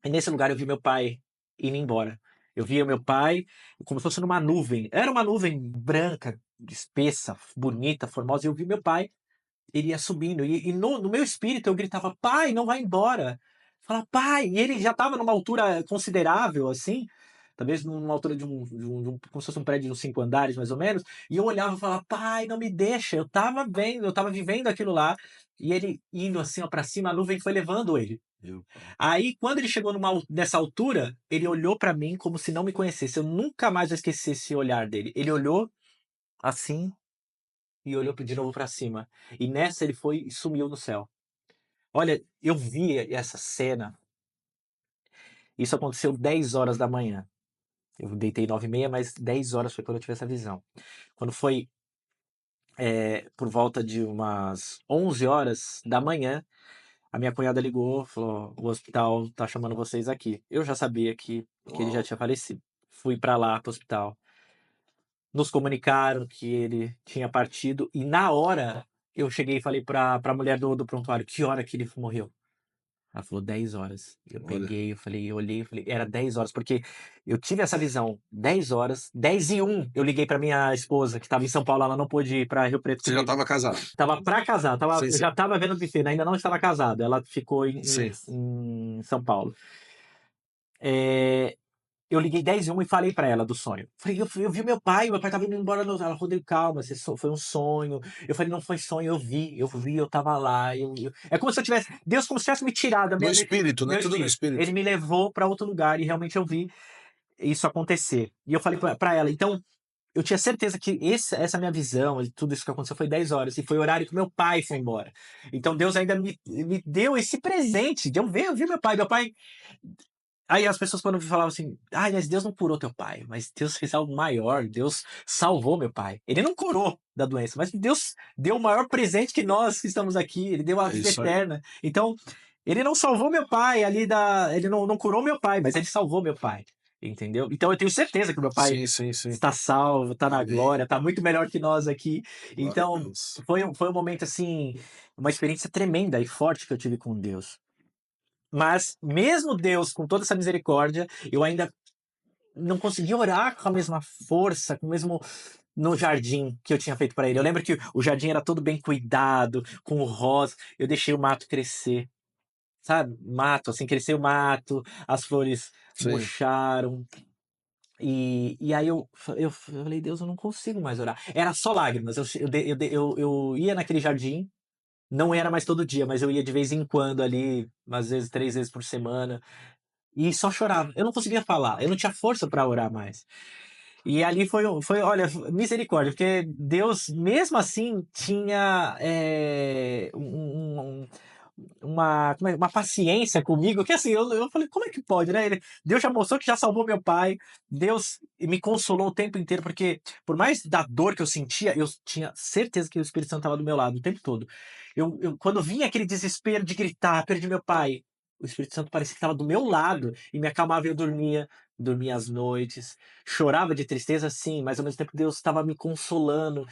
E nesse lugar eu vi meu pai indo embora. Eu via meu pai como se fosse numa nuvem. Era uma nuvem branca, espessa, bonita, formosa. E eu vi meu pai, ele ia subindo. E no meu espírito eu gritava, pai, não vai embora. Fala, pai. E ele já estava numa altura considerável, assim. Talvez numa altura como se fosse um prédio de uns 5 andares, mais ou menos. E eu olhava e falava, pai, não me deixa. Eu tava vendo, eu tava vivendo aquilo lá. E ele indo assim, ó, pra cima, a nuvem foi levando ele. Meu pai. Aí, quando ele chegou nessa altura, ele olhou pra mim como se não me conhecesse. Eu nunca mais vou esquecer esse olhar dele. Ele olhou assim e olhou de novo pra cima. E nessa ele foi e sumiu no céu. Olha, eu vi essa cena. Isso aconteceu 10 horas da manhã. Eu deitei 9h30, mas 10 horas foi quando eu tive essa visão. Quando foi por volta de umas 11 horas da manhã, a minha cunhada ligou, falou: o hospital tá chamando vocês aqui. Eu já sabia que ele já tinha falecido. Fui pra lá pro hospital. Nos comunicaram que ele tinha partido e na hora eu cheguei e falei pra mulher do prontuário: que hora que ele morreu? Ela falou 10 horas. Eu Olha. peguei, eu olhei, era 10 horas, porque eu tive essa visão, 10 horas, 10h01, eu liguei pra minha esposa, que estava em São Paulo, ela não pôde ir pra Rio Preto Você já comigo. estava casado. Tava pra casar, Sim, eu sim. já tava vendo o buffet, né? Ainda não estava casado, ela ficou Sim. em São Paulo. É, eu liguei 10h01 e falei pra ela do sonho. Falei, eu vi meu pai tava indo embora. Ela, Rodrigo, calma, foi um sonho. Eu falei, não foi sonho, eu tava lá. É como se eu tivesse, Deus como se tivesse me tirado No espírito, né? meu Tudo no espírito. espírito. Ele me levou pra outro lugar e realmente eu vi isso acontecer. E eu falei pra ela, então, eu tinha certeza que essa minha visão, e tudo isso que aconteceu foi 10 horas, e foi o horário que meu pai foi embora. Então Deus ainda me deu esse presente de eu vi meu pai. Meu pai Aí as pessoas quando falavam assim, mas Deus não curou teu pai, mas Deus fez algo maior, Deus salvou meu pai. Ele não curou da doença, mas Deus deu o maior presente que nós que estamos aqui, ele deu a É vida isso aí. eterna. Então, ele não salvou meu pai ele não curou meu pai, mas ele salvou meu pai, entendeu? Então eu tenho certeza que meu pai Sim, sim, sim. está salvo, está na Amém. glória, está muito melhor que nós aqui. Glória a Então, Deus. foi um momento assim, uma experiência tremenda e forte que eu tive com Deus. Mas, mesmo Deus, com toda essa misericórdia, eu ainda não consegui orar com a mesma força, com o mesmo no jardim que eu tinha feito para ele. Eu lembro que o jardim era todo bem cuidado, com rosa. Eu deixei o mato crescer, sabe? Mato, assim, cresceu o mato, as flores Sim. murcharam. E aí eu falei, Deus, eu não consigo mais orar. Era só lágrimas. Eu ia naquele jardim, não era mais todo dia, mas eu ia de vez em quando ali, às vezes 3 vezes por semana. E só chorava. Eu não conseguia falar, eu não tinha força para orar mais. E ali olha, misericórdia, porque Deus, mesmo assim, tinha uma paciência comigo, que assim, eu falei, como é que pode, né? Deus já mostrou que já salvou meu pai, Deus me consolou o tempo inteiro, porque por mais da dor que eu sentia, eu tinha certeza que o Espírito Santo estava do meu lado o tempo todo. Quando vinha aquele desespero de gritar, perdi meu pai, o Espírito Santo parecia que estava do meu lado e me acalmava e eu dormia às noites, chorava de tristeza, sim, mas ao mesmo tempo Deus estava me consolando.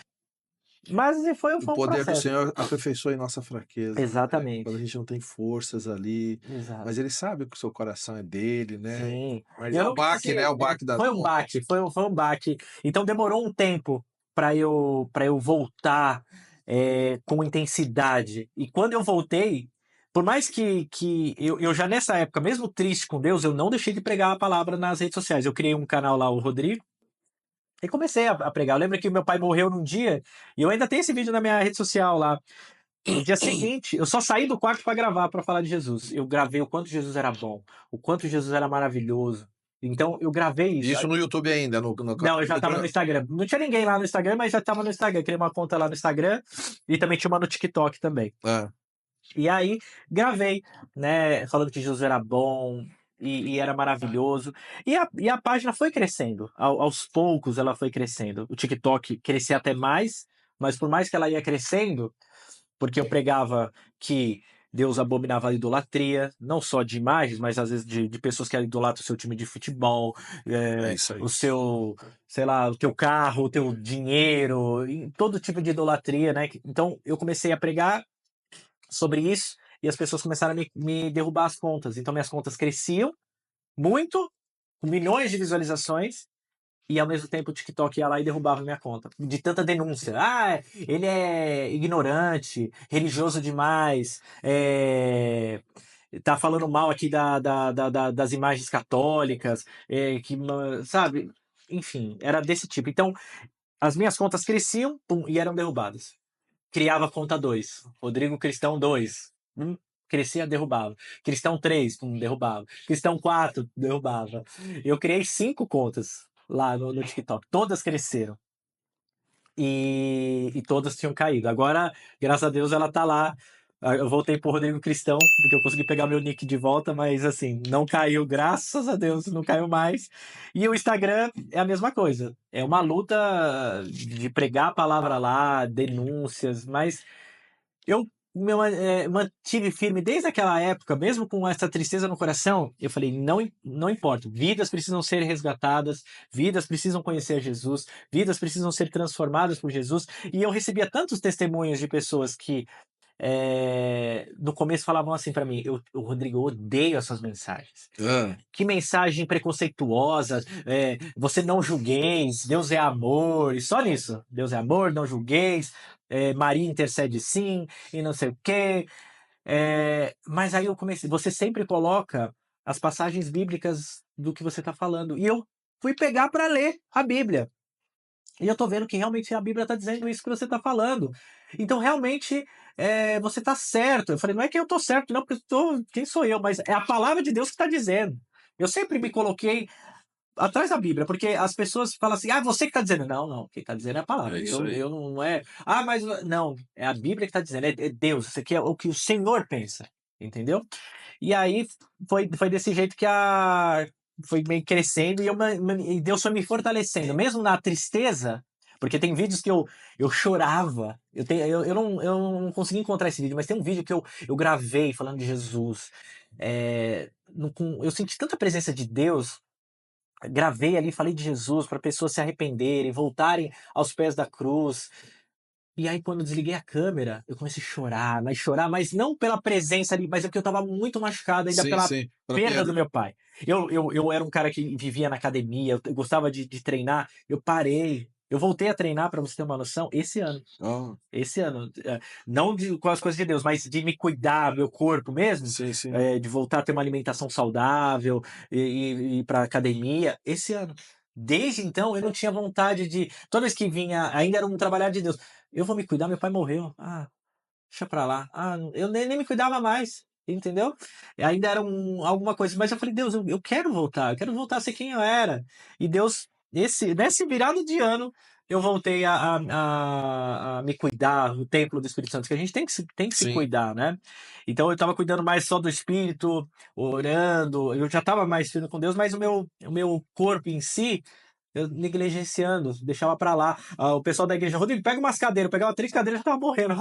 Mas O foi um poder do processo. Senhor aperfeiçoa em nossa fraqueza, né, quando a Exatamente, gente não tem forças ali, exato. mas ele sabe que o seu coração é dele, né, Sim. mas Eu é o não baque, né, conseguia. o baque da Foi um dor. baque, foi um baque. Então demorou um tempo para eu voltar com intensidade. E quando eu voltei, por mais que eu já nessa época, mesmo triste com Deus, eu não deixei de pregar a palavra nas redes sociais. Eu criei um canal lá, o Rodrigo, e comecei a pregar. Eu lembro que meu pai morreu num dia, e eu ainda tenho esse vídeo na minha rede social lá. No dia seguinte, eu só saí do quarto para gravar, para falar de Jesus. Eu gravei o quanto Jesus era bom, o quanto Jesus era maravilhoso. Então, eu gravei isso. Isso no YouTube ainda, no Não, eu já estava no no Instagram. Não tinha ninguém lá no Instagram, mas já estava no Instagram. Criei uma conta lá no Instagram e também tinha uma no TikTok também. hã. E aí, gravei, né, falando que Jesus era bom e era maravilhoso. E a página foi crescendo. Aos poucos ela foi crescendo. O TikTok crescia até mais, mas por mais que ela ia crescendo, porque eu pregava que Deus abominava a idolatria, não só de imagens, mas às vezes de pessoas que idolatram o seu time de futebol, É isso aí. o seu, sei lá, o teu carro, o teu dinheiro, e todo tipo de idolatria, né? Então eu comecei a pregar sobre isso e as pessoas começaram a me derrubar as contas. Então minhas contas cresciam muito, com milhões de visualizações, e ao mesmo tempo o TikTok ia lá e derrubava minha conta. De tanta denúncia. Ele é ignorante, religioso demais, tá falando mal aqui das imagens católicas, sabe? Enfim, era desse tipo. Então, as minhas contas cresciam, pum, e eram derrubadas. Criava conta 2, Rodrigo Cristão 2, crescia, derrubava. Cristão 3, derrubava. Cristão 4, derrubava. Eu criei 5 contas lá no TikTok. Todas cresceram. E todas tinham caído. Agora, graças a Deus, ela tá lá. Eu voltei pro Rodrigo Cristão, porque eu consegui pegar meu nick de volta, mas assim, não caiu, graças a Deus, não caiu mais. E o Instagram é a mesma coisa. É uma luta de pregar a palavra lá, denúncias, mas eu mantive firme desde aquela época, mesmo com essa tristeza no coração. Eu falei: não, não importa, vidas precisam ser resgatadas, vidas precisam conhecer Jesus, vidas precisam ser transformadas por Jesus. E eu recebia tantos testemunhos de pessoas que no começo falavam assim para mim: o Rodrigo, eu odeio essas mensagens. Hã. Que mensagem preconceituosa, você não julgueis, Deus é amor, e só nisso. Deus é amor, não julgueis, Maria intercede sim, e não sei o quê. Mas aí eu comecei, você sempre coloca as passagens bíblicas do que você está falando. E eu fui pegar para ler a Bíblia. E eu tô vendo que realmente a Bíblia está dizendo isso que você está falando. Então, realmente, você está certo. Eu falei, não é que eu tô certo, não, porque quem sou eu? Mas é a palavra de Deus que está dizendo. Eu sempre me coloquei atrás da Bíblia, porque as pessoas falam assim, você que está dizendo. Não, não, quem está dizendo é a É palavra. isso aí. Eu não é. Mas não, é a Bíblia que está dizendo, é Deus, isso aqui é o que o Senhor pensa, entendeu? E aí foi desse jeito que foi meio crescendo e Deus foi me fortalecendo, mesmo na tristeza, porque tem vídeos que eu chorava. Eu não consegui encontrar esse vídeo, mas tem um vídeo que eu gravei falando de Jesus. Eu senti tanta presença de Deus, gravei ali, falei de Jesus para pessoas se arrependerem, voltarem aos pés da cruz. E aí, quando eu desliguei a câmera, eu comecei a chorar, mas não pela presença ali, mas é porque eu estava muito machucado ainda Sim, pela sim. Pra perda perda. do meu pai. Eu era um cara que vivia na academia, eu gostava de treinar, eu parei. Eu voltei a treinar, para você ter uma noção, esse ano. Ó, Esse ano. Não com as coisas de Deus, mas de me cuidar, meu corpo mesmo, sim, sim. de voltar a ter uma alimentação saudável e ir para academia, esse ano. Desde então, eu não tinha vontade de. Toda vez que vinha, ainda era um trabalhar de Deus. Eu vou me cuidar, meu pai morreu. Ah, deixa pra lá. Ah, eu nem me cuidava mais, entendeu? Ainda era alguma coisa. Mas eu falei, Deus, eu quero voltar a ser quem eu era. E Deus, nesse virado de ano, eu voltei a me cuidar, o templo do Espírito Santo, que a gente tem que se Sim. cuidar, né? Então eu tava cuidando mais só do espírito, orando, eu já tava mais firme com Deus, mas o meu corpo em si eu negligenciando, deixava pra lá. O pessoal da igreja, Rodrigo, pega umas cadeiras. Eu pegava 3 cadeiras e já tava morrendo.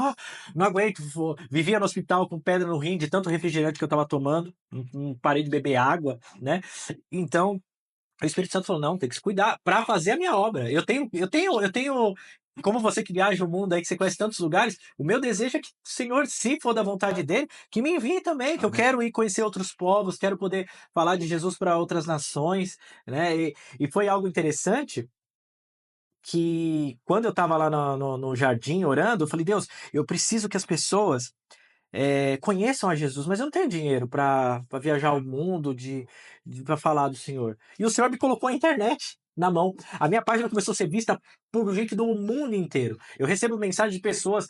Não aguento. Vivia no hospital com pedra no rim de tanto refrigerante que eu tava tomando. Não parei de beber água, né? Então, o Espírito Santo falou: não, tem que se cuidar para fazer a minha obra. Eu tenho. Como você que viaja o mundo aí, que você conhece tantos lugares, o meu desejo é que o Senhor, se for da vontade dele, que me envie também, que eu Amém. quero ir conhecer outros povos, quero poder falar de Jesus para outras nações, né? E foi algo interessante que quando eu estava lá no jardim orando, eu falei, Deus, eu preciso que as pessoas conheçam a Jesus, mas eu não tenho dinheiro para viajar o mundo para falar do Senhor. E o Senhor me colocou a internet na mão. A minha página começou a ser vista por gente do mundo inteiro. Eu recebo mensagens de pessoas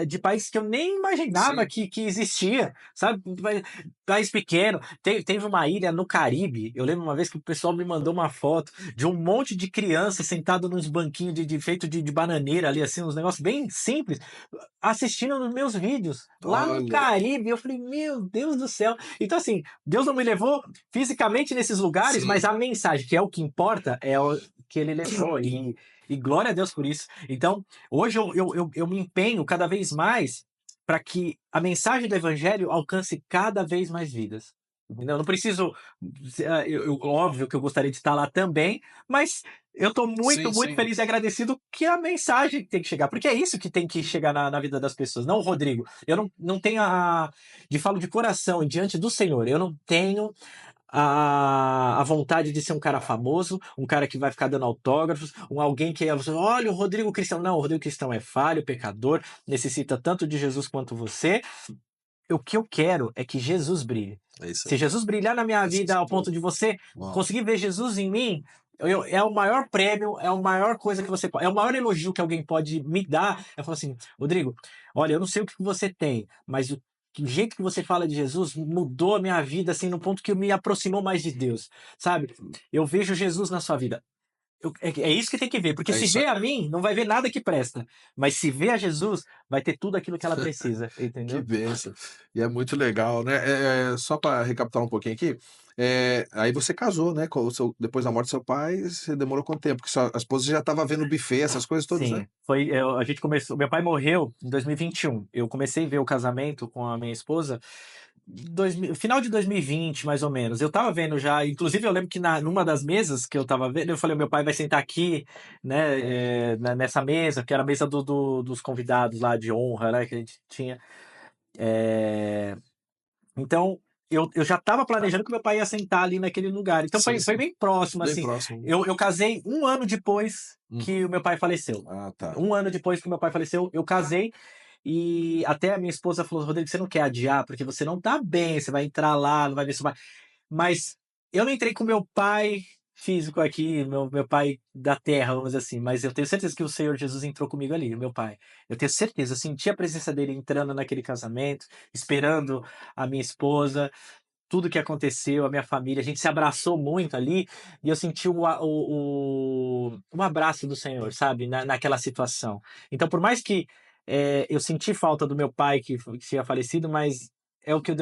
de países que eu nem imaginava Sim. que existia, sabe? País pequeno. Teve uma ilha no Caribe. Eu lembro uma vez que o pessoal me mandou uma foto de um monte de crianças sentado nos banquinhos feito de bananeira ali, assim, uns negócios bem simples assistindo nos meus vídeos lá no Olha. Caribe. Eu falei, meu Deus do céu. Então, assim, Deus não me levou fisicamente nesses lugares, Sim. mas a mensagem, que é o que importa, é o que ele levou. E glória a Deus por isso. Então, hoje eu me empenho cada vez mais para que a mensagem do Evangelho alcance cada vez mais vidas. Entendeu? Eu não preciso. Óbvio que eu gostaria de estar lá também, mas eu estou muito, Sim, muito sim. feliz e agradecido que a mensagem tem que chegar, porque é isso que tem que chegar na vida das pessoas, não o Rodrigo. Eu não tenho falo de coração e diante do Senhor, eu não tenho a vontade de ser um cara famoso, um cara que vai ficar dando autógrafos, alguém que olha o Rodrigo Cristão. Não, o Rodrigo Cristão é falho, pecador, necessita tanto de Jesus quanto você. O que eu quero é que Jesus brilhe. É isso Se aí. Jesus brilhar na minha Esse vida ao ponto de você Uau. conseguir ver Jesus em mim, é o maior prêmio, é a maior coisa que você pode, é o maior elogio que alguém pode me dar. Eu falo assim, Rodrigo, olha, eu não sei o que você tem, mas o jeito que você fala de Jesus mudou a minha vida, assim, no ponto que me aproximou mais de Deus, sabe? Eu vejo Jesus na sua vida. É isso que tem que ver, porque É se isso vê aí. a mim, não vai ver nada que presta. Mas se vê a Jesus, vai ter tudo aquilo que ela precisa, Que entendeu? bênção. E é muito legal, né. Só para recapitular um pouquinho aqui, aí você casou, né, com o seu depois da morte do seu pai, você demorou quanto tempo? Porque sua a esposa já estava vendo buffet, essas coisas todas, né? Sim, a gente começou. Meu pai morreu em 2021. Eu comecei a ver o casamento com a minha esposa final de 2020, mais ou menos. Eu tava vendo já, inclusive eu lembro que numa das mesas que eu tava vendo, eu falei, meu pai vai sentar aqui, né, nessa mesa, que era a mesa dos convidados lá de honra, né, que a gente tinha. É, Então, eu já estava planejando que meu pai ia sentar ali naquele lugar. Então, Sim, foi sim. bem próximo, Bem assim. próximo. Eu casei um ano depois Hum. que o meu pai faleceu. Ah, tá. Um ano depois que meu pai faleceu, eu casei. E até a minha esposa falou: Rodrigo, você não quer adiar, porque você não tá bem, você vai entrar lá, não vai ver seu pai. Mas eu não entrei com meu pai físico aqui, meu pai da terra, vamos dizer assim, mas eu tenho certeza que o Senhor Jesus entrou comigo ali, meu pai. Eu tenho certeza, eu senti a presença dele entrando naquele casamento, esperando a minha esposa, tudo que aconteceu, a minha família, a gente se abraçou muito ali, e eu senti um abraço do Senhor, sabe, naquela situação. Então, por mais que eu senti falta do meu pai que tinha falecido, mas é o que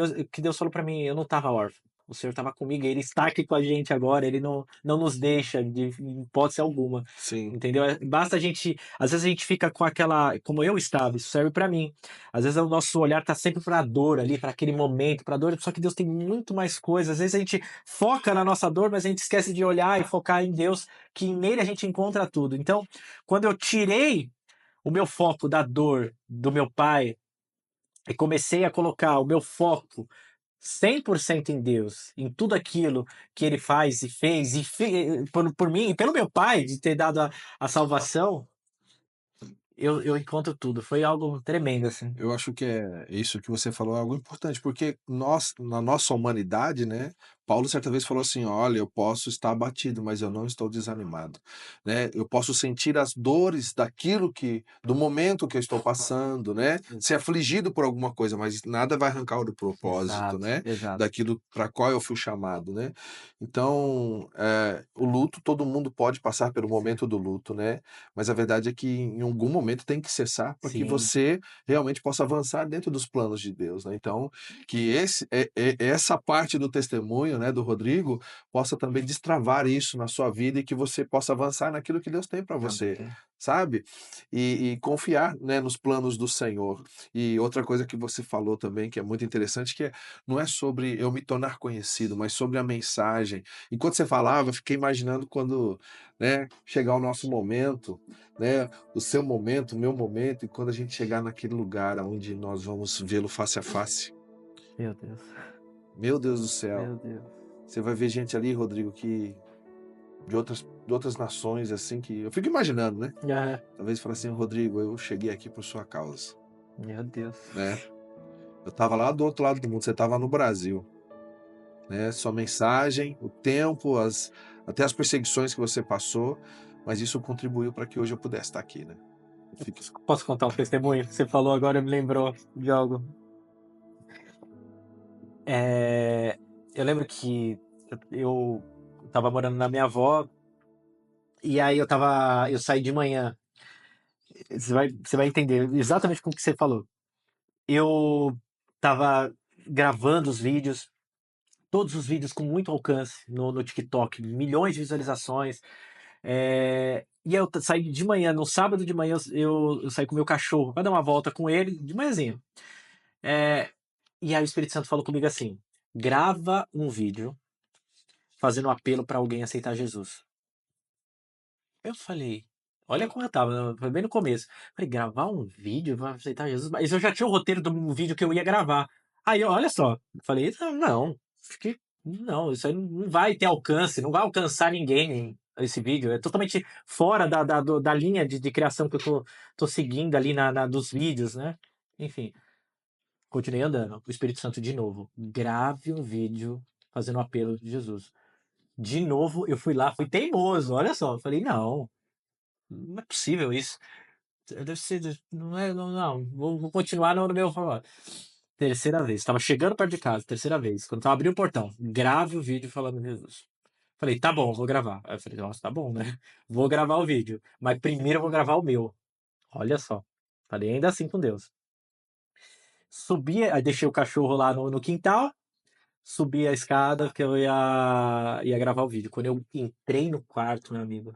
Deus falou pra mim, eu não estava órfão. O Senhor estava comigo, Ele está aqui com a gente agora, Ele não nos deixa de em hipótese alguma, Sim. entendeu? Basta a gente, às vezes a gente fica com aquela, como eu estava, isso serve pra mim. Às vezes o nosso olhar tá sempre pra dor ali, pra aquele momento, pra dor, só que Deus tem muito mais coisas. Às vezes a gente foca na nossa dor, mas a gente esquece de olhar e focar em Deus, que nele a gente encontra tudo. Então, quando eu tirei o meu foco da dor do meu pai e comecei a colocar o meu foco 100% em Deus, em tudo aquilo que ele faz e fez, por mim e pelo meu pai, de ter dado a salvação, eu encontro tudo. Foi algo tremendo, assim. Eu acho que é isso que você falou é algo importante, porque nós, na nossa humanidade, né, Paulo certa vez falou assim: "Olha, eu posso estar abatido, mas eu não estou desanimado", né? Eu posso sentir as dores daquilo que do momento que eu estou passando, né, ser afligido por alguma coisa, mas nada vai arrancar o do propósito, Exato, né, exato. daquilo para qual eu fui chamado, né? Então, o luto todo mundo pode passar pelo momento do luto, né? Mas a verdade é que em algum momento tem que cessar para que Sim, você realmente possa avançar dentro dos planos de Deus, né. Então, que essa parte do testemunho, né, do Rodrigo, possa também destravar isso na sua vida e que você possa avançar naquilo que Deus tem para você, amém. sabe. E confiar, né, nos planos do Senhor. E outra coisa que você falou também, que é muito interessante, que não é sobre eu me tornar conhecido, mas sobre a mensagem. Enquanto você falava, eu fiquei imaginando quando, né, chegar o nosso momento, né, o seu momento, o meu momento, e quando a gente chegar naquele lugar onde nós vamos vê-lo face a face. Meu Deus, Meu Deus do céu, meu Deus. você vai ver gente ali, Rodrigo, que de outras nações, assim, que eu fico imaginando, né? Ah, Talvez fale assim: Rodrigo, eu cheguei aqui por sua causa, meu Deus. né? Eu estava lá do outro lado do mundo, você estava no Brasil, né? Sua mensagem, o tempo, até as perseguições que você passou, mas isso contribuiu para que hoje eu pudesse estar aqui, né? Eu fico- Posso contar um testemunho? Você falou agora, me lembrou de algo. É, eu lembro que eu tava morando na minha avó, e aí eu saí de manhã. Você vai entender exatamente com o que você falou. Eu tava gravando os vídeos, todos os vídeos com muito alcance no TikTok, milhões de visualizações. E eu saí de manhã, no sábado de manhã, eu saí com o meu cachorro para dar uma volta com ele, de manhãzinha. É, e aí o Espírito Santo falou comigo assim: grava um vídeo fazendo um apelo para alguém aceitar Jesus. Eu falei, olha como eu tava, né, foi bem no começo. Falei, gravar um vídeo pra aceitar Jesus? Mas eu já tinha o roteiro do vídeo que eu ia gravar. Aí, olha só, falei, não, acho que não, isso aí não vai ter alcance, não vai alcançar ninguém esse vídeo. É totalmente fora da linha de criação que eu tô seguindo ali dos vídeos, né? Enfim, continuei andando. O Espírito Santo de novo, grave um vídeo fazendo um apelo de Jesus. De novo, eu fui lá, fui teimoso, olha só. Falei, não é possível isso. Deve ser. Não é. Não. Vou continuar no meu favor. Terceira vez. Estava chegando perto de casa, terceira vez. Quando tava abrindo o portão, grave o vídeo falando de Jesus. Falei, tá bom, vou gravar. Aí eu falei, nossa, tá bom, né? Vou gravar o vídeo. Mas primeiro eu vou gravar o meu. Olha só. Falei, ainda assim com Deus. Subi, aí deixei o cachorro lá no quintal. Subi a escada que eu ia gravar o vídeo. Quando eu entrei no quarto, meu amigo,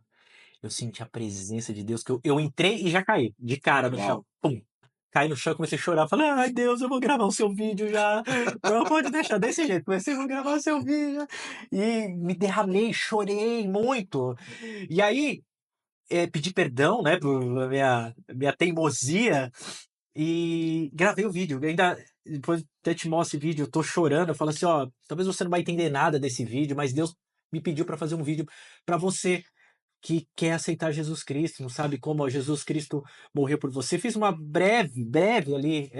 eu senti a presença de Deus, que eu entrei e já caí, de cara no chão. Uau! Pum! Caí no chão, comecei a chorar. Falei, ai Deus, eu vou gravar o seu vídeo já. Não pode deixar desse jeito. Comecei, eu vou gravar o seu vídeo. E me derramei, chorei muito. E aí, pedi perdão, né, por minha teimosia e gravei o vídeo. Ainda, depois até te mostro esse vídeo, eu tô chorando. Eu falo assim, ó, talvez você não vai entender nada desse vídeo, mas Deus me pediu para fazer um vídeo para você que quer aceitar Jesus Cristo, não sabe como ó, Jesus Cristo morreu por você. Fiz uma breve ali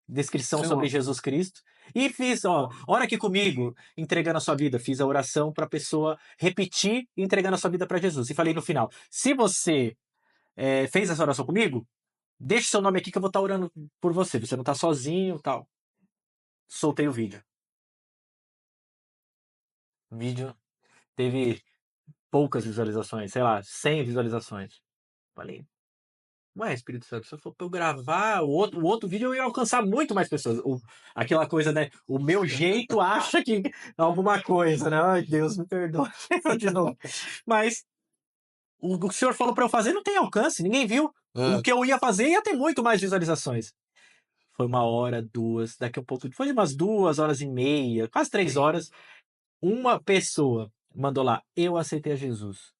descrição Sim, sobre Jesus Cristo e fiz, ó, ora aqui comigo, entregando a sua vida. Fiz a oração para a pessoa repetir, entregando a sua vida para Jesus. E falei no final: se você fez essa oração comigo, deixe seu nome aqui que eu vou estar orando por você. Você não está sozinho, tal. Soltei o vídeo. O vídeo teve poucas visualizações, sei lá, 100 visualizações. Falei, Ué, Espírito Santo, se eu for pra eu gravar o outro vídeo, eu ia alcançar muito mais pessoas. Aquela coisa, né? O meu jeito acha que é alguma coisa, né? Ai, Deus, me perdoa. De novo. Mas o senhor falou pra eu fazer não tem alcance, ninguém viu. O Hã. que eu ia fazer ia ter muito mais visualizações. Foi 1 hora, 2, daqui a pouco foi umas 2 horas e meia, quase 3 horas. Uma pessoa mandou lá: "Eu aceitei a Jesus".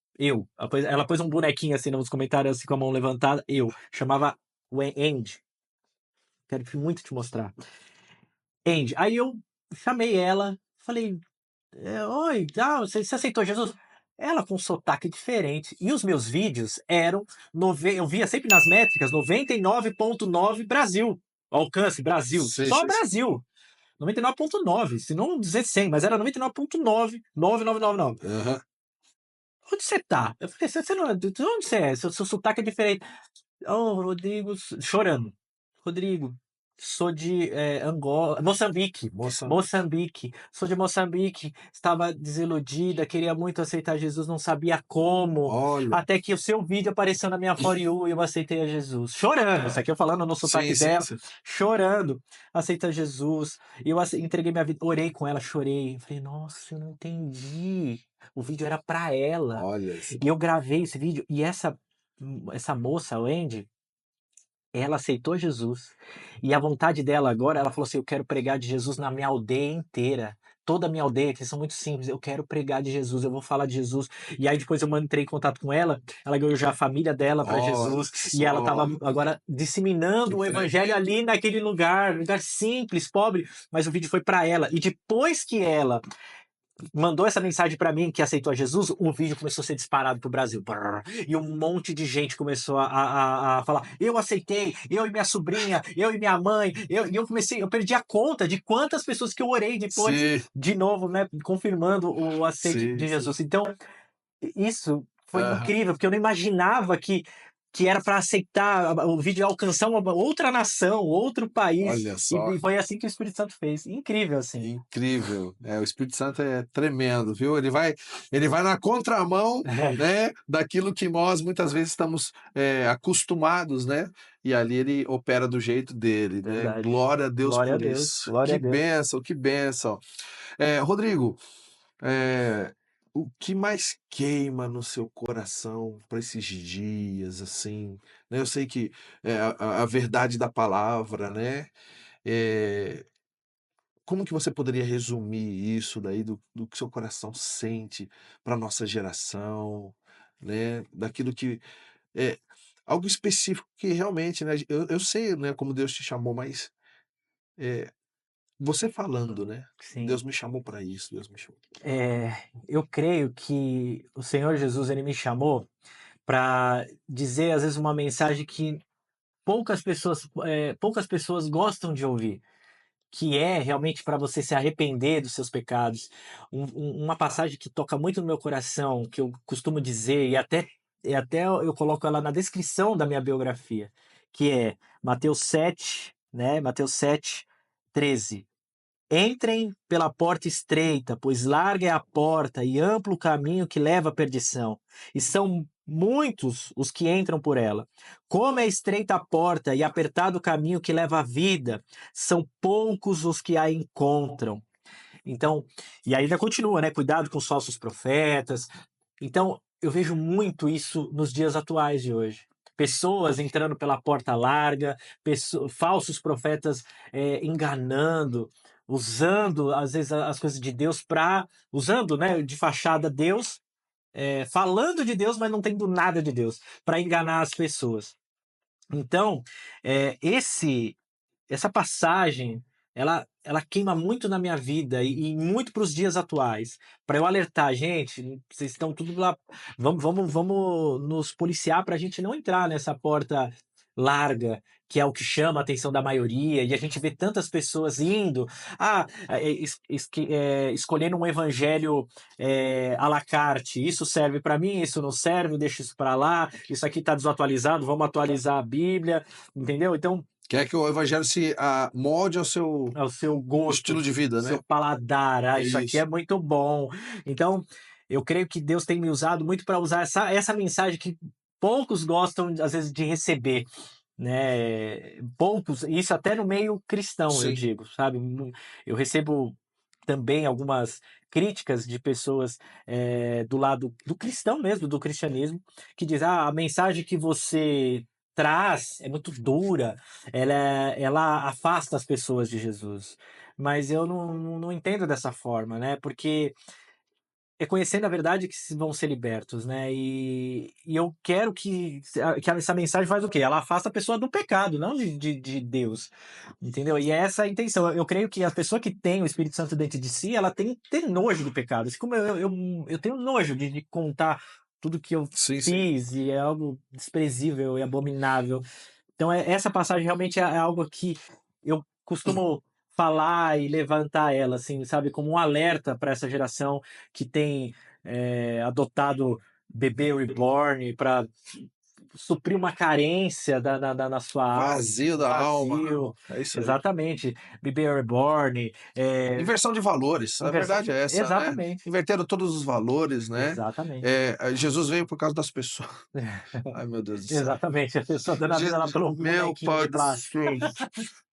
Ela pôs um bonequinho assim nos comentários, assim, com a mão levantada. Chamava Andy. Quero muito te mostrar. Andy. Aí eu chamei ela, falei: "Oi, tal, você aceitou Jesus?". Ela com um sotaque diferente. E os meus vídeos eram eu via sempre nas métricas 99,9 Brasil. Alcance Brasil, Sim, só sim, sim. Brasil. 99,9, se não dizer 100, mas era 99,99999. Aham. "Onde você tá?". Eu falei: "Você não é de onde você é? Seu sotaque é diferente". "Ô, Rodrigo", chorando. "Rodrigo, sou de, Angola, Moçambique, Moça, Moçambique. Sou de Moçambique, estava desiludida, queria muito aceitar Jesus, não sabia como, olha. até que o seu vídeo apareceu na minha For You e eu aceitei a Jesus". Chorando, isso aqui eu falando no sotaque Sim, sim, dela, sim. chorando. "Aceita Jesus". E eu entreguei minha vida, orei com ela, chorei. Falei: "Nossa, eu não entendi". O vídeo era pra ela. Olha só. E eu gravei esse vídeo e essa moça, a Wendy, ela aceitou Jesus. E a vontade dela agora, ela falou assim: "Eu quero pregar de Jesus na minha aldeia inteira. Toda a minha aldeia, que eles são muito simples, eu quero pregar de Jesus, eu vou falar de Jesus". E aí depois eu entrei em contato com ela, ela ganhou já a família dela para Olha Jesus, e ela estava só, agora que disseminando o evangelho tremendo. ali naquele lugar simples, pobre, mas o vídeo foi para ela. E depois que ela mandou essa mensagem pra mim que aceitou a Jesus, o vídeo começou a ser disparado pro Brasil. Brrr. E um monte de gente começou a falar: "Eu aceitei, eu e minha sobrinha, eu e minha mãe". Eu perdi a conta de quantas pessoas que eu orei depois, Sim, de novo, né, confirmando o aceite sim, de sim. Jesus. Então, isso foi Aham. incrível, porque eu não imaginava que era para aceitar o vídeo, alcançar uma outra nação, outro país, Olha e só. foi assim que o Espírito Santo fez. Incrível, assim. Incrível. É, o Espírito Santo é tremendo, viu? Ele vai na contramão, né, daquilo que nós muitas vezes estamos acostumados, né? E ali ele opera do jeito dele, né? Verdade. Glória a Deus Glória a por Deus, isso. glória Que a Deus. bênção, que bênção. Rodrigo, é, o que mais queima no seu coração para esses dias, assim, né? Eu sei que a verdade da palavra, né? É, como que você poderia resumir isso daí do que seu coração sente para nossa geração, né, daquilo que é algo específico que realmente, né, eu sei, né, como Deus te chamou, mas, você falando, né, Sim. Deus me chamou para isso, Deus me chamou. Eh, eu creio que o Senhor Jesus, ele me chamou para dizer, às vezes, uma mensagem que poucas pessoas gostam de ouvir, que é realmente para você se arrepender dos seus pecados. Uma passagem que toca muito no meu coração, que eu costumo dizer, e até eu coloco ela na descrição da minha biografia, que é Mateus 7, né, Mateus 7:13. "Entrem pela porta estreita, pois larga é a porta e amplo o caminho que leva à perdição, e são muitos os que entram por ela. Como é estreita a porta e apertado o caminho que leva à vida, são poucos os que a encontram". Então, e ainda continua, né? Cuidado com os falsos profetas. Então, eu vejo muito isso nos dias atuais de hoje. Pessoas entrando pela porta larga, falsos profetas enganando, usando às vezes as coisas de Deus para, usando, né, de fachada Deus, falando de Deus, mas não tendo nada de Deus, para enganar as pessoas. Então, essa passagem, ela queima muito na minha vida e muito para os dias atuais, para eu alertar: "Gente, vocês estão tudo lá, vamos nos policiar para a gente não entrar nessa porta larga, que é o que chama a atenção da maioria", e a gente vê tantas pessoas indo, escolhendo um evangelho, à la carte: "Isso serve para mim, isso não serve, deixa isso para lá, isso aqui está desatualizado, vamos atualizar a Bíblia", entendeu? Então, Quer que o evangelho se molde ao seu ao seu gosto, estilo de vida, né? seu paladar. "Ah, É isso aqui é isso. muito bom". Então, eu creio que Deus tem me usado muito para usar essa mensagem que poucos gostam, às vezes, de receber, né? Poucos, isso até no meio cristão, eu Sim. digo, sabe? Eu recebo também algumas críticas de pessoas do lado do cristão mesmo, do cristianismo, que diz, a mensagem que você traz é muito dura, ela afasta as pessoas de Jesus. Mas eu não entendo dessa forma, né? Porque é conhecendo a verdade que vão ser libertos, né? E eu quero que essa mensagem faz o quê? Ela afasta a pessoa do pecado, não de Deus, entendeu? E é essa a intenção. Eu creio que a pessoa que tem o Espírito Santo dentro de si, ela tem nojo do pecado. Assim como eu tenho nojo de contar tudo que eu Sim, sim. fiz e é algo desprezível e abominável. Então, essa passagem realmente é algo que eu costumo falar e levantar ela, assim, sabe, como um alerta para essa geração que tem adotado bebê reborn para suprir uma carência na sua alma, Vazio um da alma. vazio. É isso aí. Exatamente. Bebê reborn, Inversão de valores, a inversão verdade de. é essa, né? Exatamente. Inverteram todos os valores, né? Exatamente. Jesus veio por causa das pessoas. Ai, meu Deus do céu. Exatamente. A pessoa dando a vida lá pelo Meu bonequinho pai de do plástico. céu.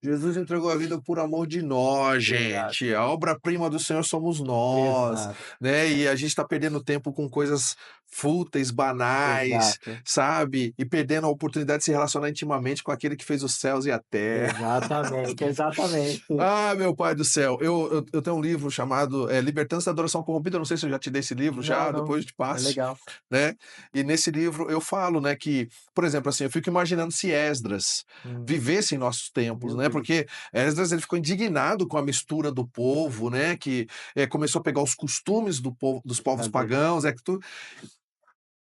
Jesus entregou a vida por amor de nós, Exato. gente. A obra-prima do Senhor somos nós, Exato. né? E a gente está perdendo tempo com coisas fúteis, banais, Exato. sabe? E perdendo a oportunidade de se relacionar intimamente com aquele que fez os céus e a terra. Exatamente, exatamente. Ah, meu pai do céu. Eu tenho um livro chamado Libertando-se da Adoração Corrompida. Eu não sei se eu já te dei esse livro Não, já, não. depois eu te É passo, legal. né? E nesse livro eu falo, né, que, por exemplo, assim, eu fico imaginando se Esdras vivesse em nossos tempos, Meu né? Deus. Porque Esdras ele ficou indignado com a mistura do povo, né? Que começou a pegar os costumes do povo, dos povos Fazer. pagãos,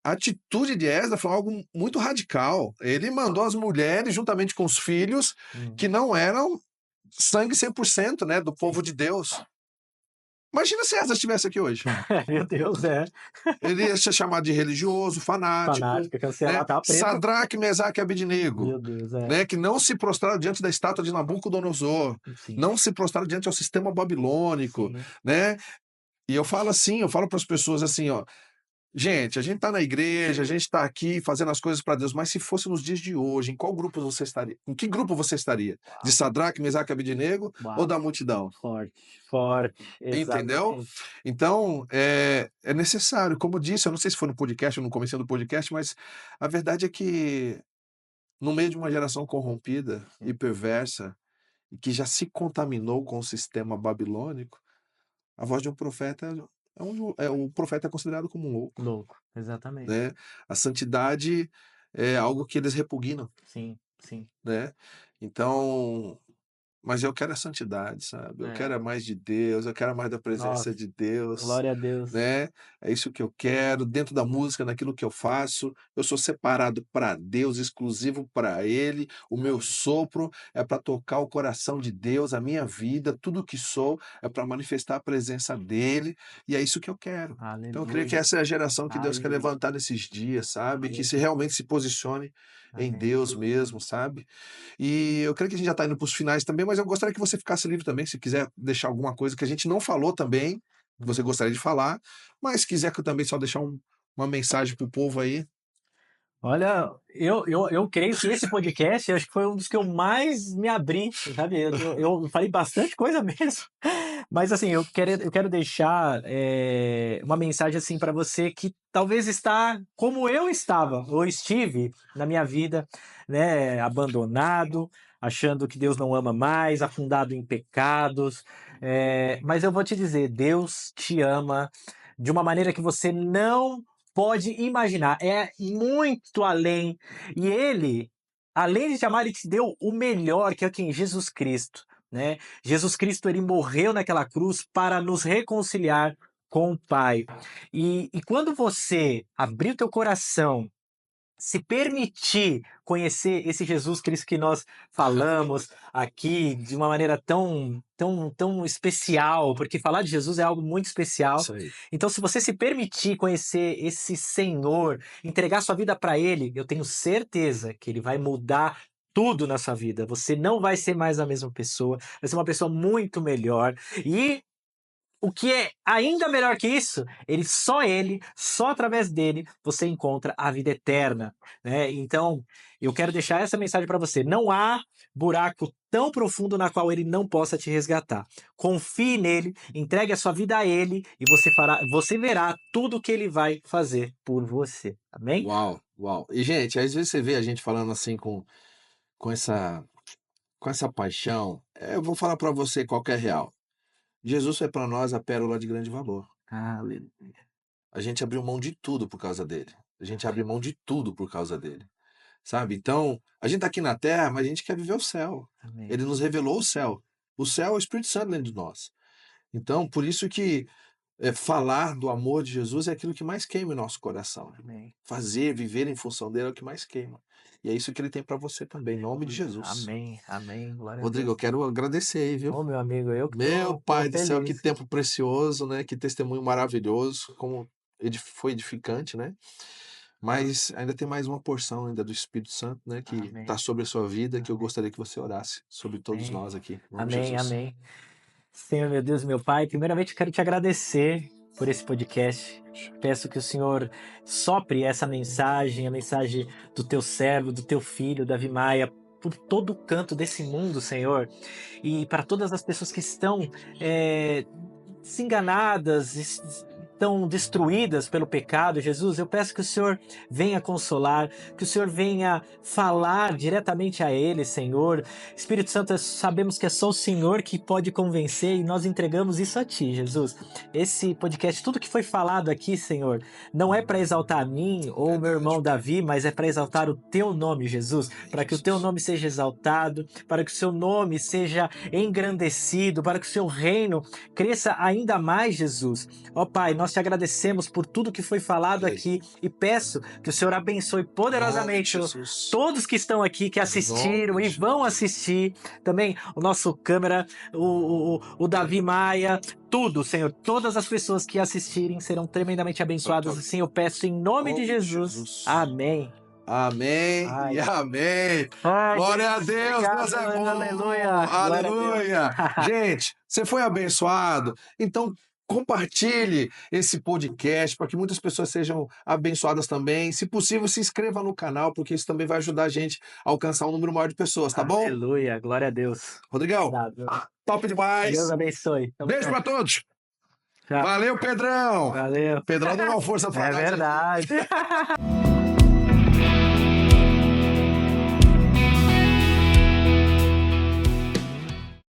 a atitude de Esdras foi algo muito radical. Ele mandou as mulheres, juntamente com os filhos, que não eram sangue 100%, né, do Sim. povo de Deus. Imagina se Esdras estivesse aqui hoje. Meu Deus, Ele ia ser chamado de religioso, fanático, fanática, né? cancelar, tá preso. Sadraque, Mesaque e Abednego, Meu Deus, né? Que não se prostraram diante da estátua de Nabucodonosor, Sim, não se prostraram diante ao sistema babilônico, sim. né? E eu falo assim, eu falo para as pessoas assim, ó, gente, a gente está na igreja, a gente está aqui fazendo as coisas para Deus, mas se fosse nos dias de hoje, em qual grupo você estaria? Em que grupo você estaria? De Sadraque, Mesaque e Abednego ou Uau, da multidão? forte, forte, Entendeu? exatamente. Então, é necessário, como eu disse, eu não sei se foi no podcast ou no começo do podcast, mas a verdade é que no meio de uma geração corrompida e perversa, e que já se contaminou com o sistema babilônico, a voz de um profeta o profeta é considerado como um louco, Louco, exatamente. né? A santidade é algo que eles repugnam, Sim, sim. né? Então, mas eu quero a santidade, sabe? Eu quero É. mais de Deus, eu quero mais da presença Nossa, de Deus, glória a Deus. né? É isso que eu quero, dentro da música, naquilo que eu faço. Eu sou separado para Deus, exclusivo para Ele. O meu sopro é para tocar o coração de Deus, a minha vida, tudo que sou é para manifestar a presença dele, e é isso que eu quero. Então eu creio que Aleluia, essa é a geração que Deus quer aleluia, levantar nesses dias, sabe? Que se aleluia. realmente se posicione em Amém. Deus mesmo, sabe? E eu creio que a gente já está indo para os finais também, mas eu gostaria que você ficasse livre também, se quiser deixar alguma coisa que a gente não falou também, que você gostaria de falar, mas quiser que eu também só deixar uma mensagem para o povo aí. Olha, eu creio que esse podcast acho que foi um dos que eu mais me abri, sabe? Eu falei bastante coisa mesmo. Mas assim, eu quero deixar uma mensagem assim para você que talvez está como eu estava, ou estive na minha vida, né? Abandonado, achando que Deus não ama mais, afundado em pecados. Mas eu vou te dizer, Deus te ama de uma maneira que você não pode imaginar. É muito além. E ele, além de te amar, ele te deu o melhor, que é quem? Jesus Cristo, né? Jesus Cristo, ele morreu naquela cruz para nos reconciliar com o Pai. E quando você abrir o teu coração, se permitir conhecer esse Jesus Cristo que nós falamos aqui de uma maneira tão especial, porque falar de Jesus é algo muito especial. Isso aí. Então, se você se permitir conhecer esse Senhor, entregar sua vida para Ele, eu tenho certeza que Ele vai mudar tudo na sua vida. Você não vai ser mais a mesma pessoa, vai ser uma pessoa muito melhor. E o que é ainda melhor que isso, só através dele, você encontra a vida eterna, né? Então, eu quero deixar essa mensagem para você. Não há buraco tão profundo na qual ele não possa te resgatar. Confie nele, entregue a sua vida a ele e você verá tudo o que ele vai fazer por você. Amém? Uau, uau. E, gente, às vezes você vê a gente falando assim com essa, com essa paixão. Eu vou falar para você qual que é real. Jesus foi para nós a pérola de grande valor. Aleluia. A gente abriu mão de tudo por causa dele. A gente abre mão de tudo por causa dele. Sabe? Então, a gente tá aqui na terra, mas a gente quer viver o céu. Amém. Ele nos revelou o céu. O céu é o Espírito Santo dentro de nós. Então, por isso que falar do amor de Jesus é aquilo que mais queima em nosso coração. Amém. Fazer, viver em função dele é o que mais queima. E é isso que ele tem para você também, em nome de Jesus. Amém. Amém. Glória a Rodrigo, Deus. eu quero agradecer aí, viu? Ô, meu amigo, eu que Meu tô Pai do céu, que feliz. tempo precioso, né? Que testemunho maravilhoso, como foi edificante, né? Mas ainda tem mais uma porção ainda do Espírito Santo, né? Que Amém. está sobre a sua vida, que eu Amém. gostaria que você orasse sobre todos Amém. nós aqui. Em nome de Amém, Jesus. amém. Senhor, meu Deus, meu Pai, primeiramente eu quero te agradecer por esse podcast. Peço que o Senhor sopre essa mensagem, a mensagem do teu servo, do teu filho, Davi Maia, por todo o canto desse mundo, Senhor. E para todas as pessoas que estão desenganadas, estão destruídas pelo pecado, Jesus, eu peço que o Senhor venha consolar, que o Senhor venha falar diretamente a eles, Senhor. Espírito Santo, sabemos que é só o Senhor que pode convencer e nós entregamos isso a Ti, Jesus. Esse podcast, tudo que foi falado aqui, Senhor, não é para exaltar a mim ou meu irmão Davi, mas é para exaltar o Teu nome, Jesus, para que o Teu nome seja exaltado, para que o Seu nome seja engrandecido, para que o Seu reino cresça ainda mais, Jesus. Ó Pai, nós te agradecemos por tudo que foi falado aqui e peço que o Senhor abençoe poderosamente todos que estão aqui, que assistiram e vão assistir. Também o nosso câmera, o Davi Maia, tudo, Senhor. Todas as pessoas que assistirem serão tremendamente abençoadas. Assim eu peço em nome de Jesus. Amém. Amém Ai. e amém. Ai, Glória a Deus, obrigado, Deus é bom. aleluia. Aleluia. Gente, você foi abençoado? Então compartilhe esse podcast para que muitas pessoas sejam abençoadas também. Se possível, se inscreva no canal, porque isso também vai ajudar a gente a alcançar um número maior de pessoas, tá bom? Aleluia, glória a Deus. Rodrigão, Obrigado. top demais. Deus abençoe. Beijo para todos. Tchau. Valeu, Pedrão. Valeu. Pedrão deu uma força pra É nós aí. verdade.